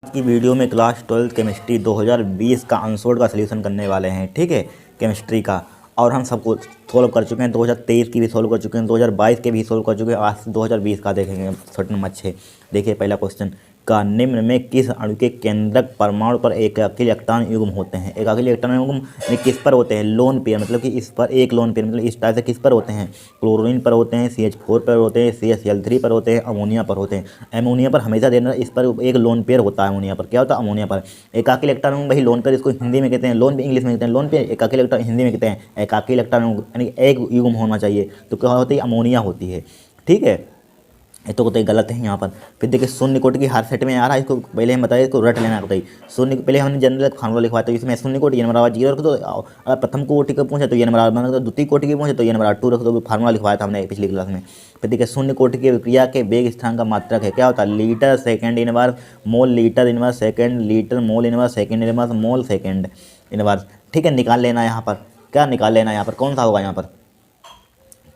की वीडियो में class 12 chemistry 2020 का अनसोल्ड का सलूशन करने वाले हैं। ठीक है, केमिस्ट्री का। और हम सबको सोल्व कर चुके हैं, 2023 की भी सोल्व कर चुके हैं, 2022 के भी सोल्व कर चुके हैं। आज 2020 का देखेंगे छोटे नंबर 6। देखिए पहला क्वेश्चन का, निम्न में किस अणु के केंद्रक परमाणु पर एकाकी इलेक्ट्रॉन युग्म होते हैं। एकाकी इलेक्ट्रॉन युग्म किस पर होते हैं? लोन पेयर, मतलब कि इस पर एक लोन पेयर, मतलब इस टाइप से किस पर होते हैं? क्लोरीन पर होते हैं, CH4 पर होते हैं, CaCl3 पर होते हैं, अमोनिया पर होते हैं। अमोनिया पर हमेशा देना, इस पर एक लोन पेयर होता है। अमोनिया पर क्या होता है? अमोनिया पर एकाकी इलेक्ट्रॉन युग्म, वही लोन पेयर, इसको हिंदी में कहते हैं लोन, इंग्लिश में कहते हैं लोन पेयर, एकाकी इलेक्ट्रॉन हिंदी में कहते हैं एकाकी इलेक्ट्रॉन युग्म, यानी एक युग्म होना चाहिए। तो क्या होती है? अमोनिया होती है। ठीक है, ये तो गलत है यहाँ पर। फिर देखिए शून्य कोटि की हर सेट में आ रहा है, इसको पहले हम बताइए, इसको रट लेना बताइए। शून्य पहले हमने जनरल फार्मूला लिखवाया, तो इसमें शून्य कोटि n बराबर 0 रख दो। अगर प्रथम कोटि का पूछे तो n बराबर 1 रख दो, द्वितीय कोटि की पूछे तो n बराबर 2 रख दो। फार्मूला लिखवाया था हमने पिछली क्लास में। फिर देखिए शून्य कोटि की क्रिया के वेग स्थान का मात्रक है, क्या होता है? Litre second inverse mole, litre inverse second, litre mole inverse second inverse, mole second inverse. ठीक है, निकाल लेना यहाँ पर, क्या निकाल लेना यहाँ पर, कौन सा होगा यहाँ पर?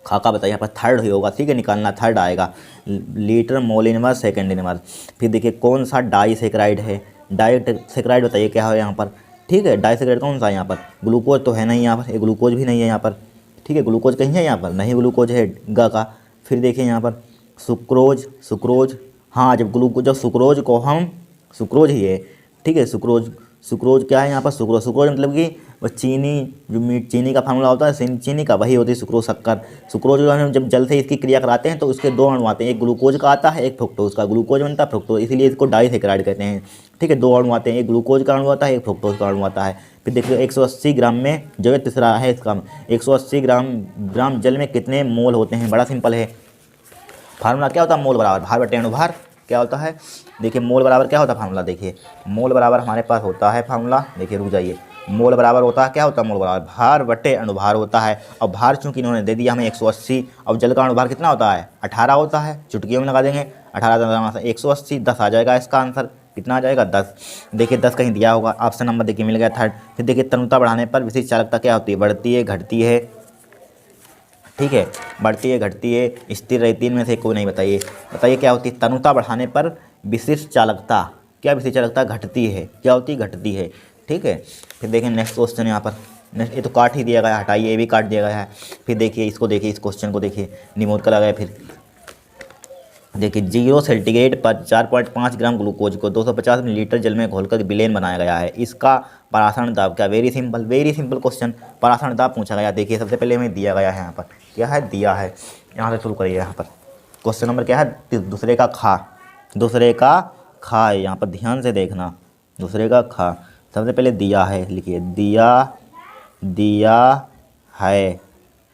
खाका बताइए, यहाँ पर थर्ड ही होगा। ठीक है, निकालना थर्ड आएगा, litre mole inverse second inverse. फिर देखिए कौन सा डाइसेक्राइड है? डाइसेक्राइड बताइए क्या है यहाँ पर? ठीक है, डाइसेक्राइड कौन सा है यहाँ पर? ग्लूकोज तो है नहीं यहाँ पर, ग्लूकोज भी नहीं है यहाँ पर। ठीक है, ग्लूकोज कहीं है यहाँ पर? नहीं, ग्लूकोज है ग का। फिर देखिए यहाँ पर सुक्रोज, सुक्रोज, हाँ जब ग्लूकोज, जब सुक्रोज को हम, सुक्रोज ही है। ठीक है, सुक्रोज, सुक्रोज क्या है यहाँ पर? सुक्रोज, सुक्रोज मतलब कि वो चीनी, जो मीठ चीनी का फार्मूला होता है चीनी का, वही होती है सुक्रोज शक्कर। सुक्रोज जो है जब जल से इसकी क्रिया कराते हैं तो उसके दो अणु आते हैं, एक ग्लूकोज का आता है, एक फ्रुक्टोज का। ग्लूकोज बनता है फ्रुक्टोज, इसीलिए इसको डाइसेक्राइड कहते हैं। ठीक है, दो अणु आते हैं, एक ग्लूकोज का अणु आता है, एक फ्रुक्टोज का अणु आता है। फिर देखिए 180 ग्राम में, जो है तीसरा है इसका, 180 ग्राम जल में कितने मोल होते हैं? बड़ा सिंपल है, फार्मूला क्या होता है? मोल बराबर भार बटे अणुभार। क्या होता है? देखिए मोल बराबर क्या होता है फार्मूला? देखिए मोल बराबर हमारे पास होता है फार्मूला, देखिए रुक जाइए, मोल बराबर होता है, क्या होता है? मोल बराबर भार बटे अणुभार होता है। और भार चूंकि इन्होंने दे दिया हमें 180, और जल का अणुभार कितना होता है? 18 होता है। चुटकियों में लगा देंगे, 18 180, 10 आ जाएगा इसका आंसर। कितना आ जाएगा? 10। देखिए 10 कहीं दिया होगा, ऑप्शन नंबर देखिए मिल गया थर्ड। फिर देखिए तनुता बढ़ाने पर विशिष्ट चालकता क्या होती है? बढ़ती है, घटती है? ठीक है, बढ़ती है, घटती है, स्थिर रहती है, इनमें से कोई नहीं। बताइए, बताइए क्या होती है? तनुता बढ़ाने पर विशिष्ट चालकता, क्या विशिष्ट चालकता? घटती है। क्या होती है? घटती है। ठीक है, फिर देखिए नेक्स्ट क्वेश्चन यहाँ पर, नेक्स्ट ये तो काट ही दिया गया है, हटाइए, ये भी काट दिया गया है। फिर देखिए इसको, देखिए इस क्वेश्चन को देखिए, निमोद का लगाया। फिर देखिए 0 सेंटीग्रेड पर 4.5 ग्राम ग्लूकोज को 250 मिलीलीटर जल में घोलकर विलेन बनाया गया है, इसका परासरण दाब क्या? वेरी सिंपल क्वेश्चन, परासरण दाब पूछा गया। देखिए सबसे पहले हमें दिया गया है यहाँ पर, क्या है? दिया है। यहाँ से शुरू करिए, यहाँ पर क्वेश्चन नंबर क्या है? दूसरे का खा, दूसरे का खा है यहाँ पर, ध्यान से देखना, दूसरे का खा। सबसे पहले दिया है, लिखिए दिया, दिया है,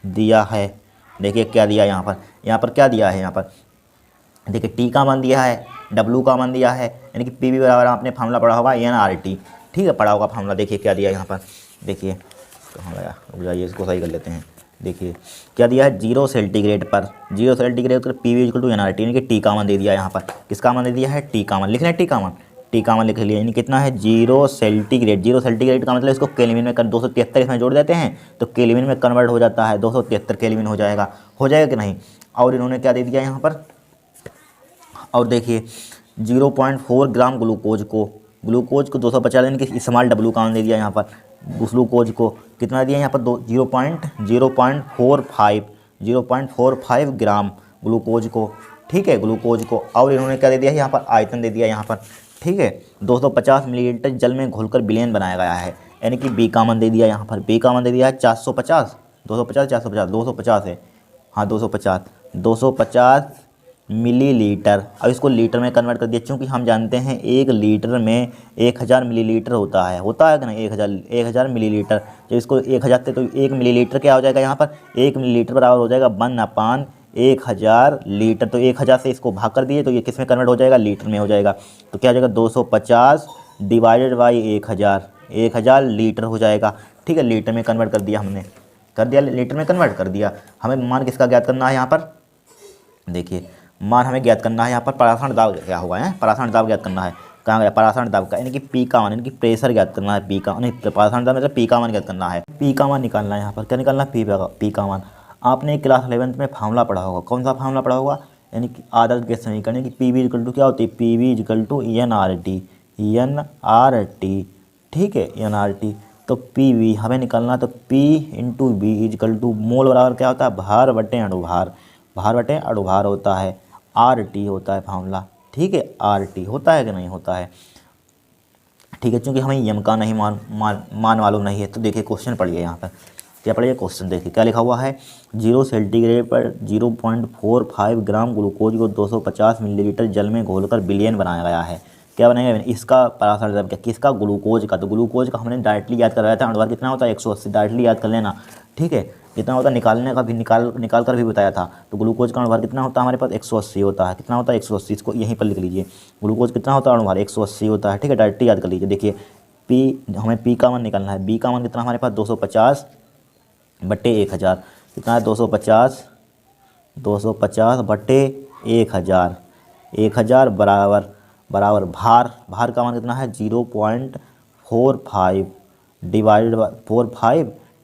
दिया है। देखिए क्या दिया यहाँ पर, यहाँ पर क्या दिया है? यहाँ पर देखिए टी का मान दिया है, डब्लू का मान दिया है, यानी कि पी वी बराबर आपने फार्मूला पढ़ा होगा NRT। ठीक है, पढ़ा होगा फार्मूला। देखिए क्या दिया यहाँ पर, देखिए कहाँ गया, रुक जाइए इसको सही कर लेते हैं। देखिए क्या दिया है? 0 सेंटीग्रेड पर, 0 सेंटीग्रेड पर PV इक्वल टू NRT, यानी कि टी का मान दे दिया यहाँ पर। किसका मान दे दिया है? टी का मान। लिख लें टी का मान, टी का मान लिख लिया, यानी कितना है? 0 सेंटीग्रेड। 0 सेंटीग्रेड का मतलब इसको केल्विन में 273 इसमें जोड़ देते हैं तो केल्विन में कन्वर्ट हो जाता है, 273 केल्विन हो जाएगा कि नहीं? और इन्होंने क्या दे दिया यहाँ पर? और देखिए 0.4 ग्राम ग्लूकोज को, 250, यानी कि स्मॉल डब्लू का मान दे दिया यहाँ पर। ग्लूकोज को कितना दिया यहाँ पर? 0.45 ग्राम ग्लूकोज को। ठीक है, ग्लूकोज को। और इन्होंने क्या दे दिया यहाँ पर? आयतन दे दिया यहाँ पर। ठीक है, 250 मिलीलीटर जल में घोलकर विलेन बनाया गया है, यानी कि बी का मान दे दिया यहाँ पर। बी का मान दे दिया है 450, 250, 450, 250 है, हाँ 250 मिलीलीटर। अब इसको लीटर में कन्वर्ट कर दिया, क्योंकि हम जानते हैं 1 लीटर में 1000 मिलीलीटर होता है कि नहीं? 1000 मिलीलीटर। जब इसको 1000 से, तो 1 मिलीलीटर क्या हो जाएगा यहाँ पर? 1 मिलीलीटर बराबर हो जाएगा 1/1000 लीटर। तो 1000 से इसको भाग कर दिए तो ये किस में कन्वर्ट हो जाएगा? लीटर में हो जाएगा। तो क्या हो जाएगा? 250 डिवाइडेड बाई 1000 लीटर हो जाएगा। ठीक है, लीटर में कन्वर्ट कर दिया हमने, कर दिया, लीटर में कन्वर्ट कर दिया। हमें मान किसका ज्ञात करना है यहाँ पर? देखिए मान हमें ज्ञात करना है यहाँ पर, परासरण दाब क्या होगा है? परासरण दाब ज्ञात करना है। कहाँ गया परासरण दाब का? यानी कि पी का मान, यानी कि प्रेशर ज्ञात करना है। पी का नहीं, परासरण दाब मतलब पी का मान ज्ञात करना है। पी का मान निकालना है यहाँ पर। क्या निकालना है? पी का मान। आपने क्लास 11th में फार्मूला पढ़ा होगा, कौन सा फार्मूला पढ़ा होगा? यानी कि आदर्श गैस समीकरण की पी वी इक्वल टू क्या होती है? P V equal to NRT। NRT, ठीक है, NRT। तो पी वी हमें निकालना, तो P into V equal to mole बराबर क्या होता है, भार बटे अणुभार, भार बटे अणुभार होता है, RT होता है फार्मूला, ठीक है, RT होता है कि नहीं होता है, ठीक है। चूँकि हमें यम का नहीं मान मालूम नहीं है, तो देखिए क्वेश्चन पढ़िए यहाँ पर क्या पढ़िए, क्वेश्चन देखिए क्या लिखा हुआ है। 0 सेंटीग्रेड पर 0.45 ग्राम ग्लूकोज को 250 मिलीलीटर जल में घोलकर विलयन बनाया गया है। क्या बनाया गया, इसका पराशर द्रव्य क्या, किसका, ग्लूकोज का। तो ग्लूकोज का हमने डायरेक्टली याद करवाया था, अणुभार कितना होता है 180, डायरेक्टली याद कर लेना, ठीक है। कितना होता है निकालने का भी निकाल कर भी बताया था। तो ग्लूकोज का अणुभार कितना होता है हमारे पास 180 होता है, कितना होता है 180, इसको यहीं पर लिख लीजिए। ग्लूकोज कितना होता है अणुभार 180 होता है, ठीक है, डायरेक्टली याद कर लीजिए। देखिए पी, हमें पी का मान निकालना है, बी का मान कितना हमारे पास 250 बटे 1000, कितना है 250 बटे 1000 बराबर भार का मान कितना है 0.45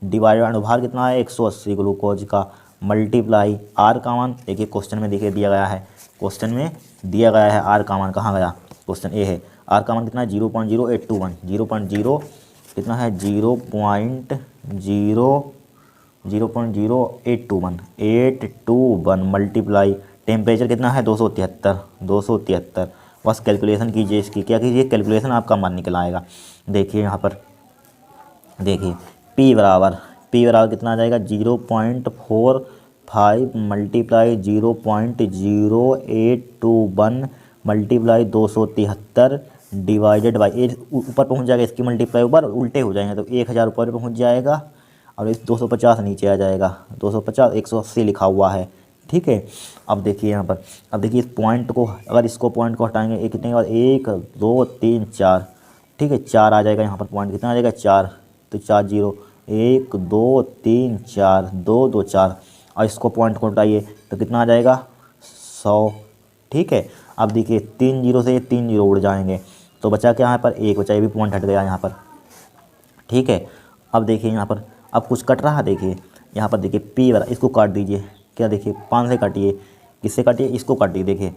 डिवाइडेड अणुभार कितना है 180 ग्लूकोज का, मल्टीप्लाई आर का मान, देखिए क्वेश्चन में देखिए दिया गया है, क्वेश्चन में दिया गया है आर का मान, कहाँ गया, क्वेश्चन ए है। आर का मान कितना है 0.0821, 0.0 कितना है 0.0821 मल्टीप्लाई टेम्परेचर कितना है 273। बस कैलकुलेशन कीजिए इसकी, क्या कीजिए कैलकुलेशन, आपका मान निकल आएगा। देखिए यहाँ पर देखिए P बराबर कितना आ जाएगा 0.45 मल्टीप्लाई 0.0821 मल्टीप्लाई 273 डिवाइडेड बाई, ये ऊपर पहुंच जाएगा, इसकी मल्टीप्लाई ऊपर उल्टे हो जाएंगे, तो 1000 ऊपर पहुंच जाएगा और इस 250 नीचे आ जाएगा, 250 180 लिखा हुआ है, ठीक है। अब देखिए यहाँ पर, अब देखिए इस पॉइंट को, अगर इसको पॉइंट को हटाएंगे, एक कितने के बाद 1 2 3 4, ठीक है, 4 आ जाएगा यहाँ पर, पॉइंट कितना आ जाएगा 4, तो 4 0 1 2 3 4 2 2 4, और इसको पॉइंट को हटाइए तो कितना आ जाएगा 100, ठीक है। अब देखिए 3 0 से 3 0 उड़ जाएंगे, तो बचा क्या यहाँ पर, एक बचा, ये भी पॉइंट हट गया यहाँ पर, ठीक है। अब देखिए यहाँ पर, अब कुछ कट रहा है, देखिए यहाँ पर देखिए P वाला, इसको काट दीजिए, क्या देखिए 5 से काटिए, किससे काटिए, इसको काटिए, देखिए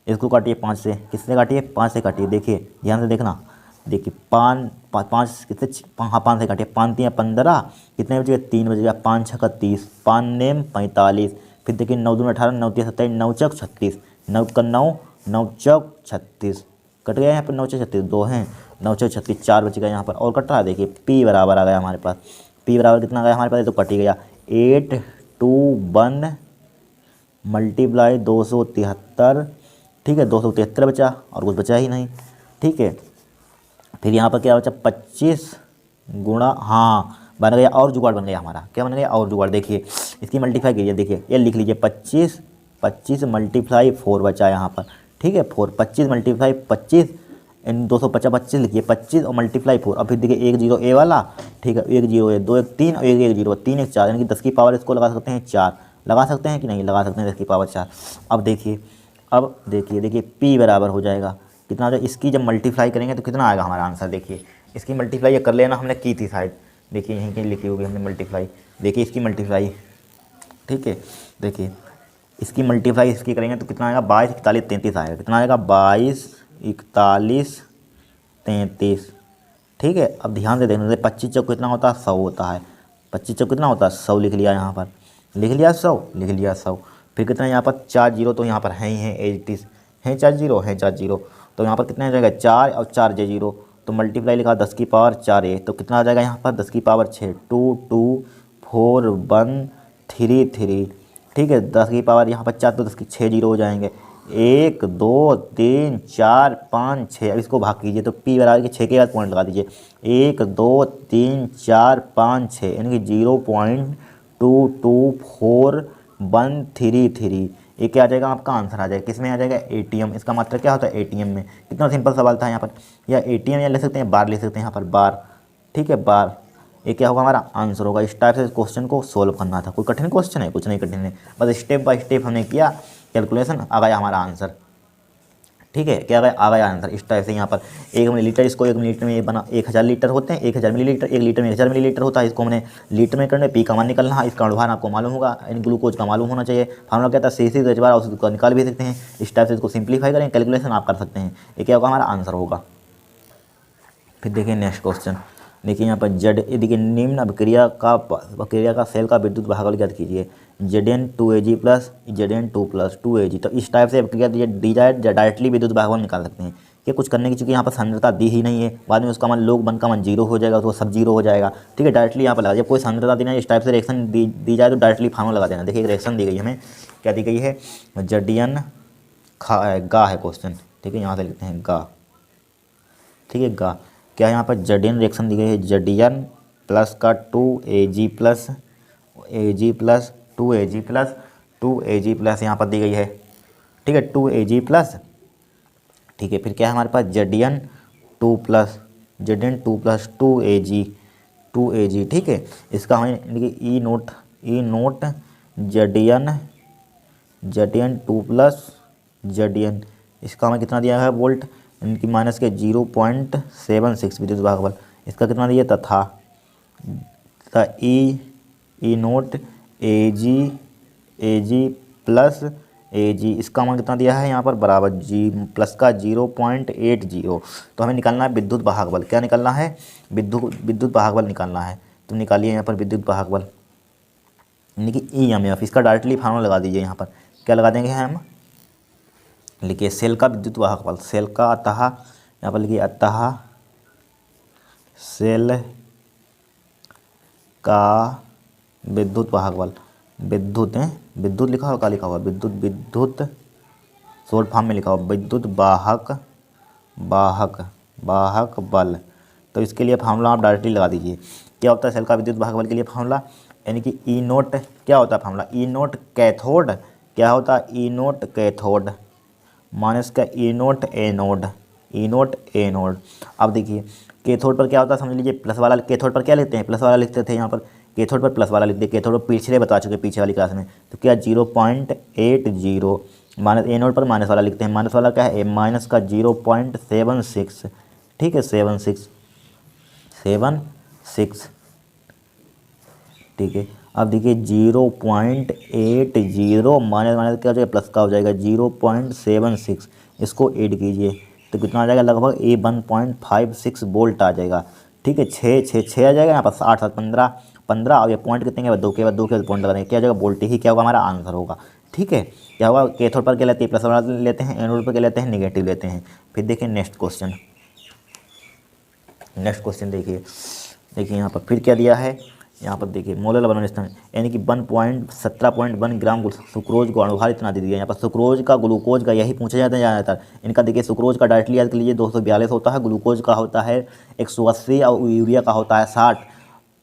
इसको काटिए 5 से, किससे काटिए 5 से काटिए, देखिए ध्यान से देखना, देखिए 5 कितने, हाँ 5 से काटिए, 5 3 15, कितने बजेगा 3 बजेगा, 5 6 30, 5 नेम 45, फिर देखिए 9 दूनी 18, 9 3 27, 9 चौक 36, 9 का 9, 9 चौक 36, कट गया यहाँ पर 9 चौक 36, 2 हैं, 9 चौक 36, 4 बच गया यहाँ पर, और कट रहा है, देखिए P बराबर आ गया हमारे पास, P बराबर कितना गया हमारे पास, ये तो कट ही गया, 821 मल्टीप्लाई 273, ठीक है, 273 बचा और कुछ बचा ही नहीं, ठीक है। फिर यहाँ पर क्या बचा 25 गुणा, हाँ बन गया, और जुगाड़ बन गया हमारा, क्या बन गया और जुगाड़, देखिए इसकी मल्टीप्लाई कीजिए, देखिए ये लिख लीजिए 25 मल्टीप्लाई 4 बचा यहाँ पर, ठीक है, 4 25 मल्टीप्लाई 25 इन 250 25 लिखिए 25 और मल्टीप्लाई 4, अब फिर देखिए 1 0 ए वाला, ठीक है, 1 0 1 2 1 3 और 1 1 0 3 1 4, यानी कि 10 की पावर इसको लगा सकते हैं 4, लगा सकते हैं कि नहीं, लगा सकते हैं 10 की पावर 4। अब देखिए P बराबर हो जाएगा कितना हो जाएगा, इसकी जब मल्टीप्लाई करेंगे तो कितना आएगा हमारा आंसर, देखिए इसकी मल्टीप्लाई कर लेना, हमने की थी शायद, देखिए यहीं कहीं लिखी होगी हमने मल्टीप्लाई, देखिए इसकी मल्टीप्लाई, ठीक है, देखिए इसकी मल्टीप्लाई इसकी करेंगे तो कितना आएगा 22 41 33 आएगा, कितना आएगा 22 41 33, ठीक है। अब ध्यान से देखना, 25 चौक कितना होता है 100 होता है, 25 चौक कितना होता है 100 लिख लिया यहाँ पर, लिख लिया 100, फिर कितना यहाँ पर 4 0 तो यहाँ पर हैं ही हैं, 80 हैं 4 0 हैं 4 0, तो यहाँ पर कितना आ जाएगा 4 और 4 जे 0, तो मल्टीप्लाई लिखा 10 की पावर 4 है, तो कितना आ जाएगा यहाँ पर 10 की पावर 6, 2 2 4 1 3 3, ठीक है, 10 की पावर यहाँ पर 4, तो 10 की 6 0 हो जाएंगे, 1 2 3 4 5 6, अब इसको भाग कीजिए तो P बराबर के 6 के बाद पॉइंट लगा दीजिए, 1 2 3 4 5 6, यानी कि 0.224133, ये क्या आ जाएगा आपका आंसर आ जाएगा, किस में आ जाएगा ATM, इसका मतलब क्या होता है ATM में, कितना सिंपल सवाल था यहाँ पर, या ATM या ले सकते हैं बार ले सकते हैं यहाँ पर बार, ठीक है बार, ये क्या होगा हमारा आंसर होगा। इस टाइप से क्वेश्चन को सोल्व करना था, कोई कठिन क्वेश्चन है, कुछ नहीं कठिन है, बस स्टेप बाय स्टेप हमने किया, कैलकुलेशन आ गया हमारा आंसर, ठीक है, क्या आ गया आंसर। इस टाइप से यहाँ पर 1 मिलीलीटर, इसको 1 मिलीलीटर में बना 1000 लीटर होते हैं, 1000 मिलीलीटर, 1 लीटर में 1000 मिलीलीटर होता है, इसको हमने लीटर में करने, P का मान निकलना है, इसका अणुभार आपको मालूम होगा, इन ग्लूकोज का मालूम होना चाहिए, फार्मूला क्या था C बार, उसको निकाल भी सकते हैं, इस टाइप से इसको सिंप्लीफाई करें, कैलकुलेशन आप कर सकते हैं, ये क्या होगा हमारा आंसर होगा। फिर देखिए नेक्स्ट क्वेश्चन, देखिए यहाँ पर जेड, देखिए निम्न अभिक्रिया का सेल का विद्युत भागफल ज्ञात कीजिए। Zn2Ag plus Zn2 plus 2Ag, तो इस टाइप से अभिक्रिया दी जाए डायरेक्टली विद्युत भागफल निकाल सकते हैं। कि कुछ करने की, चूँकि यहाँ पर सांद्रता दी ही नहीं है, बाद में उसका मान log 1 का मान 0 हो जाएगा, तो सब 0 हो जाएगा। ठीक है, डायरेक्टली यहाँ पर लगा, जब कोई सांद्रता देना है इस टाइप से रिएक्शन दी जाए तो डायरेक्टली फार्मूला लगा देना। देखिए एक रिएक्शन दी गई हमें, क्या दी गई है, जडियन गा है क्वेश्चन। ठीक है, यहाँ से लिखते हैं गा। ठीक है, गा क्या यहाँ पर जडियन रिएक्शन दी गई है, जडियन प्लस का 2Ag प्लस 2Ag प्लस यहाँ पर दी गई है। ठीक है, 2Ag प्लस, ठीक है, फिर क्या है हमारे पास Zn2 प्लस 2Ag। ठीक है, इसका हमें देखिए ई नोट Zn2 प्लस Zn, इसका हमें कितना दिया है वोल्ट, इनकी माइनस के 0.76 विद्युत भागफल। इसका कितना दिया तथा ई नोट Ag प्लस Ag, इसका मान कितना दिया है यहाँ पर बराबर जी प्लस का 0.80। तो हमें निकालना है विद्युत भागफल। क्या निकालना है, विद्युत भागफल निकालना है। तो निकालिए यहाँ पर विद्युत भागफल, यानी कि EMF। इसका डायरेक्टली फार्मूला लगा दीजिए। यहाँ पर क्या लगा देंगे हम, लिखिए सेल का विद्युत भागफल, सेल का अतः, यहाँ पर लिखिए अतः सेल का विद्युत भागफल, विद्युत लिखा हुआ, क्या लिखा हुआ, विद्युत शॉर्ट फॉर्म में लिखा हुआ विद्युत वाहक बल। तो इसके लिए फार्मूला आप डायरेक्टली लगा दीजिए। क्या होता है सेल का विद्युत भागफल के लिए फार्मूला, यानी कि ई नोट, क्या होता है फार्मूला, ई नोट कैथोड, क्या होता है ई नोट कैथोड माइनस का ई नोट एनोड। अब देखिए कैथोड पर क्या होता है, समझ लीजिए प्लस वाला, कैथोड पर क्या लिखते हैं, प्लस वाला लिखते थे। यहाँ पर कैथोड पर प्लस वाला लिखते हैं, कैथोड पर पिछले बता चुके पीछे वाली क्लास में। तो क्या 0.80 माइनस, एनोड पर माइनस वाला लिखते हैं, माइनस वाला क्या है माइनस का 0.76। ठीक है, 76। ठीक है, अब देखिए 0.80 माइनस माइनस क्या हो जाएगा, प्लस का हो जाएगा 0.76। इसको ऐड कीजिए तो कितना आ जाएगा, लगभग 1.56 वोल्ट आ जाएगा। ठीक है, 6 आ जाएगा यहाँ पर, 8 7 15 और ये पॉइंट कितने के बाद, 2 के बाद पॉइंट लगाएंगे, क्या हो जाएगा वोल्ट, ही क्या होगा हमारा आंसर होगा। ठीक है, क्या होगा, कैथोड पर क्या लेते हैं प्लस वाला लेते हैं, एनोड पर क्या लेते हैं नेगेटिव लेते हैं। फिर देखिए नेक्स्ट क्वेश्चन देखिए यहाँ पर फिर क्या दिया है, यहाँ पर देखिए मोलर लवण स्थान, यानी कि 17.1 ग्राम सुक्रोज को अणुभार इतना दे दिया। यहाँ पर सुक्रोज का ग्लूकोज का यही पूछा जाता है ज़्यादातर। इनका देखिए सुक्रोज का डायरेक्टली याद कर लीजिए 242 होता है, ग्लूकोज का होता है 180 और यूरिया का होता है 60।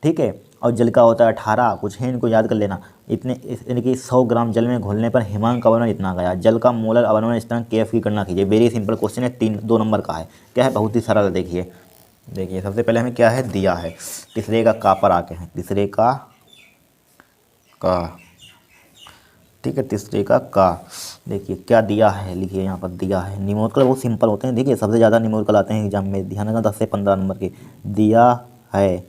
ठीक है, और जल का होता है 18। कुछ है, इनको याद कर लेना। यानी कि 100 ग्राम जल में घोलने पर हिमांक का अवनमन इतना गया। जल का मोलर अवनमन स्थान KF की गणना कीजिए। वेरी सिंपल क्वेश्चन है, 2 नंबर का है। क्या है, बहुत ही सरल है। देखिए सबसे पहले हमें क्या है दिया है, तीसरे का पर आके हैं, तीसरे का ठीक है, तीसरे का देखिए क्या दिया है, लिखिए यहाँ पर दिया है। न्यूमेरिकल बहुत सिंपल होते हैं। देखिए सबसे ज़्यादा न्यूमेरिकल आते हैं एग्जाम में, ध्यान रखना 10 से 15 नंबर के। दिया है,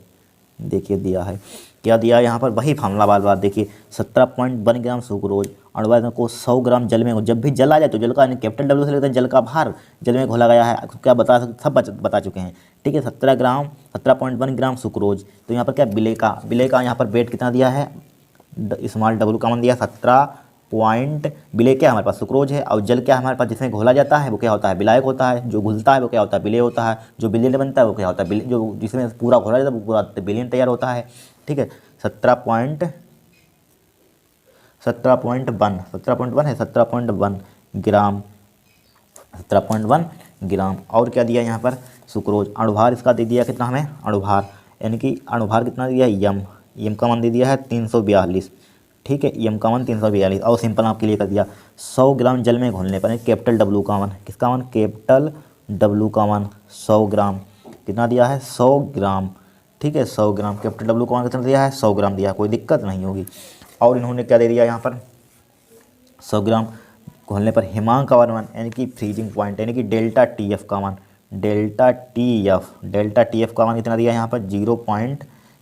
देखिए दिया है, क्या दिया है यहाँ पर, वही फार्मूला बार देखिए 17.1 ग्राम सुक्रोज अणुभार को 100 ग्राम जल में, जब भी जल आ जाए तो जल का कैपिटल W से लेते हैं, जल का भार जल में घोला गया है, क्या सब बता चुके हैं। ठीक है, 17.1 ग्राम सुक्रोज। तो यहाँ पर क्या विलय का यहाँ पर वेट कितना दिया है, स्मॉल W का मान दिया 17 पॉइंट। विलय क्या हमारे पास सुक्रोज है, और जल क्या हमारे पास जिसमें घोला जाता है वो क्या होता है विलायक होता है, जो घुलता है वो क्या होता है विलय होता है, जो विलय बनता है वो क्या होता है जो जिसमें पूरा घोला जाता है वो पूरा विलयन तैयार होता है। ठीक है, 17.1 है, 17.1 ग्राम, 17.1 ग्राम। और क्या दिया यहाँ पर सुक्रोज, अणुभार इसका दे दिया कितना हमें, अणुभार यानी कि अणुभार कितना दिया यम का मान दे दिया है 342। ठीक है, यम का मान 342। और सिंपल आपके लिए कर दिया 100 ग्राम जल में घोलने पर कैपिटल W का मान, किसका मान, कैपिटल W का मान 100 ग्राम कितना दिया है 100 ग्राम। ठीक है, 100 ग्राम कैपिटल W का मान कितना दिया है 100 ग्राम दिया, कोई दिक्कत नहीं होगी। और इन्होंने क्या दे दिया यहाँ पर 100 ग्राम घोलने पर हिमांक का मान, यानी कि फ्रीजिंग पॉइंट, यानी कि डेल्टा TF का मान, डेल्टा TF का मान कितना दिया यहाँ पर 0.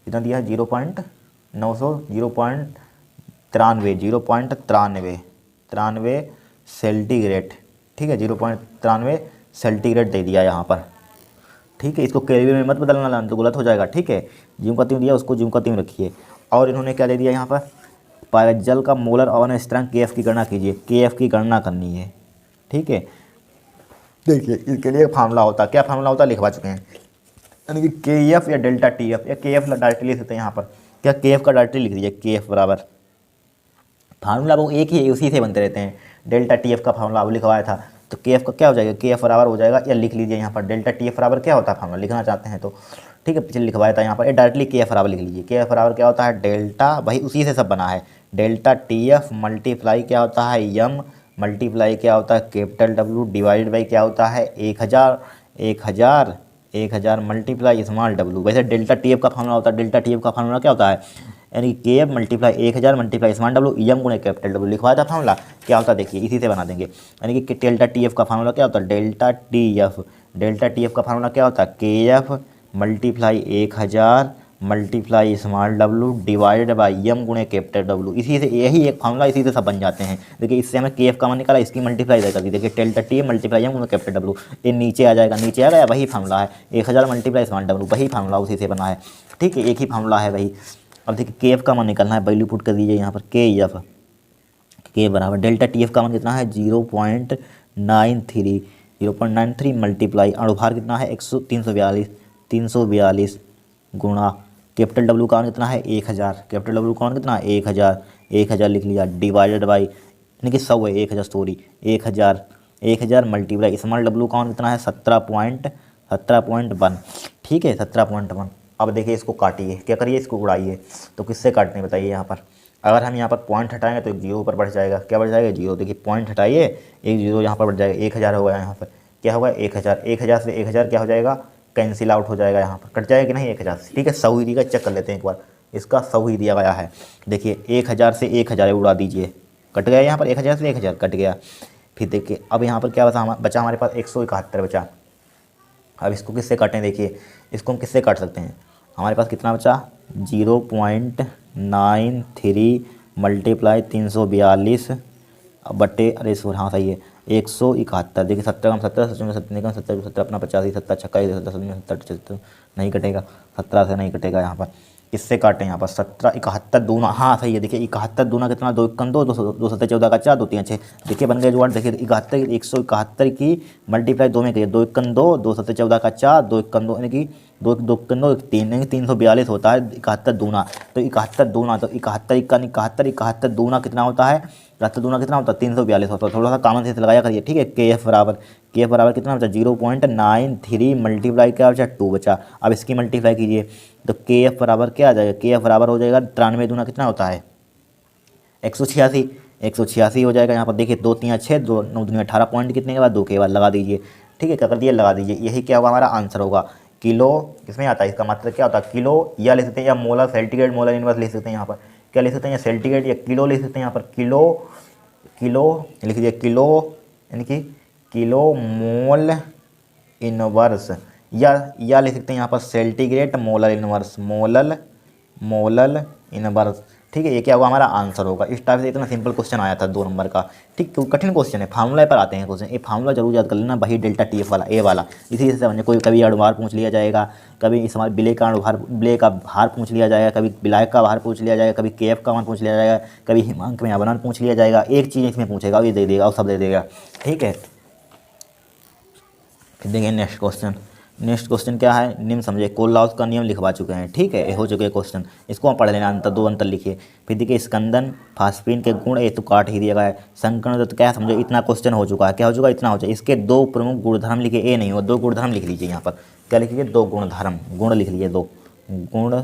दिया है 0.93 सेंटीग्रेड। ठीक है, 0.93 सेंटीग्रेड दे दिया यहाँ पर। ठीक है, इसको केल्विन में मत बदलना तो गलत हो जाएगा। ठीक है, ज्यों का त्यों दिया उसको ज्यों का त्यों रखिए। और इन्होंने क्या दे दिया यहाँ पर, जल का मोलर आवन स्थिरांक के एफ की गणना कीजिए, के एफ की गणना करनी है। ठीक है, देखिए इसके लिए फार्मूला होता है, क्या फार्मूला होता है लिखवा चुके हैं, यानी कि के एफ या डेल्टा टी एफ, या के एफ डायरेक्टली लिख सकते हैं यहाँ पर, क्या के एफ का डायरेक्टली लिख दीजिए, के एफ बराबर फार्मूला वो एक ही है, उसी से बनते रहते हैं। डेल्टा टी एफ का फार्मूला अब लिखवाया था, तो के एफ का क्या हो जाएगा, के एफ बराबर हो जाएगा, या लिख लीजिए यहाँ पर डेल्टा टी एफ बराबर क्या होता है, फार्मूला लिखना चाहते हैं तो ठीक है, पिछले लिखवाया था यहाँ पर, डायरेक्टली के एफ बराबर लिख लीजिए। के एफ बराबर क्या होता है, डेल्टा, भाई उसी से सब बना है, डेल्टा टी एफ मल्टीप्लाई क्या होता है यम, मल्टीप्लाई क्या होता है कैपिटल डब्ल्यू, डिवाइडेड बाई क्या होता है 1000, 1000 मल्टीप्लाई स्मॉल डब्ल्यू। वैसे डेल्टा टी एफ का फार्मूला होता है, डेल्टा टी एफ का फार्मूला क्या होता है, यानी K F multiply 1000 multiply small W M गुणे कैपिटल डब्ल्यू लिखवाया था फार्मूला, क्या होता है देखिए इसी से बना देंगे। यानी कि डेल्टा टी एफ का फार्मूला क्या होता है, डेल्टा टी एफ का फार्मूला क्या होता है, K F multiply 1000 multiply small W divided by M गुणे कैपिटल डब्ल्यू, इसी से यही एक फार्मूला, इसी से सब बन जाते हैं। देखिए इससे हमें के एफ का मान निकाला, इसकी मल्टीप्लाई कर दी, देखिए डेल्टा टी एफ मल्टीप्लाई यम गुणे कैपिटल डब्ल्यू, ये नीचे आ जाएगा, नीचे आ गया, वही फार्मूला है 1000 मल्टीप्लाई स्मॉल डब्ल्यू, वही फार्मूला उसी से बना है। ठीक है, एक ही फार्मूला है वही। अब देखिए के एफ का मान निकालना है, वैल्यू पुट कर दीजिए यहाँ पर, के एफ, के बराबर डेल्टा टी एफ का मान कितना है 0.93, 0.93 मल्टीप्लाई अनुभार कितना है 342 गुणा कैपिटल डब्ल्यू का मान कितना है 1000, कैपिटल डब्ल्यू का मान कितना है 1000 लिख लिया, डिवाइडेड बाई यानी कि 100 है 1000 सॉरी 1000 मल्टीप्लाई स्मॉल डब्ल्यू का मान कितना है 17.1। ठीक है 17.1। अब देखिए इसको काटिए, क्या करिए इसको उड़ाइए, तो किससे काटने बताइए यहाँ पर, अगर हम यहाँ पर पॉइंट हटाएंगे तो एक जीरो पर बढ़ जाएगा, क्या बढ़ जाएगा जीरो, देखिए पॉइंट हटाइए एक जीरो यहाँ पर बढ़ जाएगा, 1000 होगा यहाँ पर, क्या होगा 1000, 1000 से 1000 क्या हो जाएगा, कैंसिल आउट हो जाएगा, यहाँ पर कट जाएगा कि नहीं 1000 से। ठीक है, 100 ही दिया, चेक कर लेते हैं एक बार, इसका 100 ही दिया गया है। देखिए 1000 से 1000 उड़ा दीजिए, कट गया यहाँ पर 1000 से 1000 कट गया। फिर देखिए अब यहाँ पर क्या बचा हमारे पास 171 बचा। अब इसको किससे काटें, देखिए इसको हम किससे काट सकते हैं, हमारे पास कितना बचा 0.93 मल्टीप्लाई 342 बटे अरे सो हाँ सही है 171। देखिए 70 कम 70 सच में 70 निकम 70 70 अपना 85 70 छक्का 70 70 नहीं कटेगा, 17 से नहीं कटेगा। यहाँ पर इससे काटें, यहाँ पर 17 71 दूना, हाँ सही है, देखिए 71 दूना कितना 2 1 2 2 7 14 का 4 2 3 6, देखिए बन गए जुगाड़। देखिए 71 171 की मल्टीप्लाई 2 में करिए, 2 1 2 2 7 14 का 4 2 1 2 यानी कि 2 2 2 3 यानी 342 होता है 71 दूना। तो 71 दूना, तो 71 दूना कितना होता है, 71 दूना कितना होता है 342 होता है। थोड़ा सा कॉमन सेंस लगाया करिए। ठीक है, के एफ बराबर कितना बचा 0.93 मल्टीप्लाई क्या बचा 2 बचा। अब इसकी मल्टीप्लाई कीजिए तो के एफ बराबर क्या आ जाएगा, के एफ बराबर हो जाएगा 93 दूना कितना होता है 186 हो जाएगा। यहाँ पर देखिए 2 3 6 2 9 दूनी 18 पॉइंट कितने के बाद 2 के बाद लगा दीजिए। ठीक है, क्या कर दिए लगा दीजिए, यही क्या होगा हमारा आंसर होगा। किलो किसमें आता है, इसका मतलब क्या होता है किलो, या लिख सकते हैं या मोलर सेल्टीग्रेड मोलर इनवर्स लिख सकते हैं। यहाँ पर क्या लिख सकते हैं, या सेल्टीग्रेड या किलो लिख सकते हैं। यहाँ पर किलो लिख दीजिए, किलो यानी कि किलो मोल इनवर्स, या लिख सकते हैं यहाँ पर सेल्टीग्रेड मोलर इनवर्स। ठीक है, ये क्या होगा हमारा आंसर होगा। इस टाइप से इतना सिंपल क्वेश्चन आया था 2 नंबर का। ठीक, तो कठिन क्वेश्चन है, फार्मूला पर आते हैं क्वेश्चन, ये फार्मूला जरूर याद कर लेना, वही डेल्टा टी एफ वाला ए वाला, इसी से समझे। कोई कभी अणुभार पूछ लिया जाएगा, कभी इस हमारे बिले का भार पूछ लिया जाएगा, कभी विलायक का भार पूछ लिया जाएगा, कभी के एफ का मान पूछ लिया जाएगा, कभी हिमांक में आवर्तन पूछ लिया जाएगा। एक चीज़ इसमें पूछेगा, ये दे देगा और सब दे देगा। ठीक है, फिर देखिए नेक्स्ट क्वेश्चन क्या है, निम्न समझे कोलराउस का नियम लिखवा चुके हैं। ठीक है, हो चुके क्वेश्चन, इसको हम पढ़ लेना, अंतर 2 अंतर लिखिए। फिर देखिए स्कंदन फास्फीन के गुण, ये तो काट ही दिया गया है। संकरण तो क्या समझे, इतना क्वेश्चन हो चुका है, क्या हो चुका है इतना हो चुका है। इसके 2 प्रमुख गुणधर्म लिखिए, ए नहीं हो 2 गुणधर्म लिख लीजिए। यहाँ पर क्या लिखिए 2 गुणधर्म, गुण लिख लीजिए 2 गुण,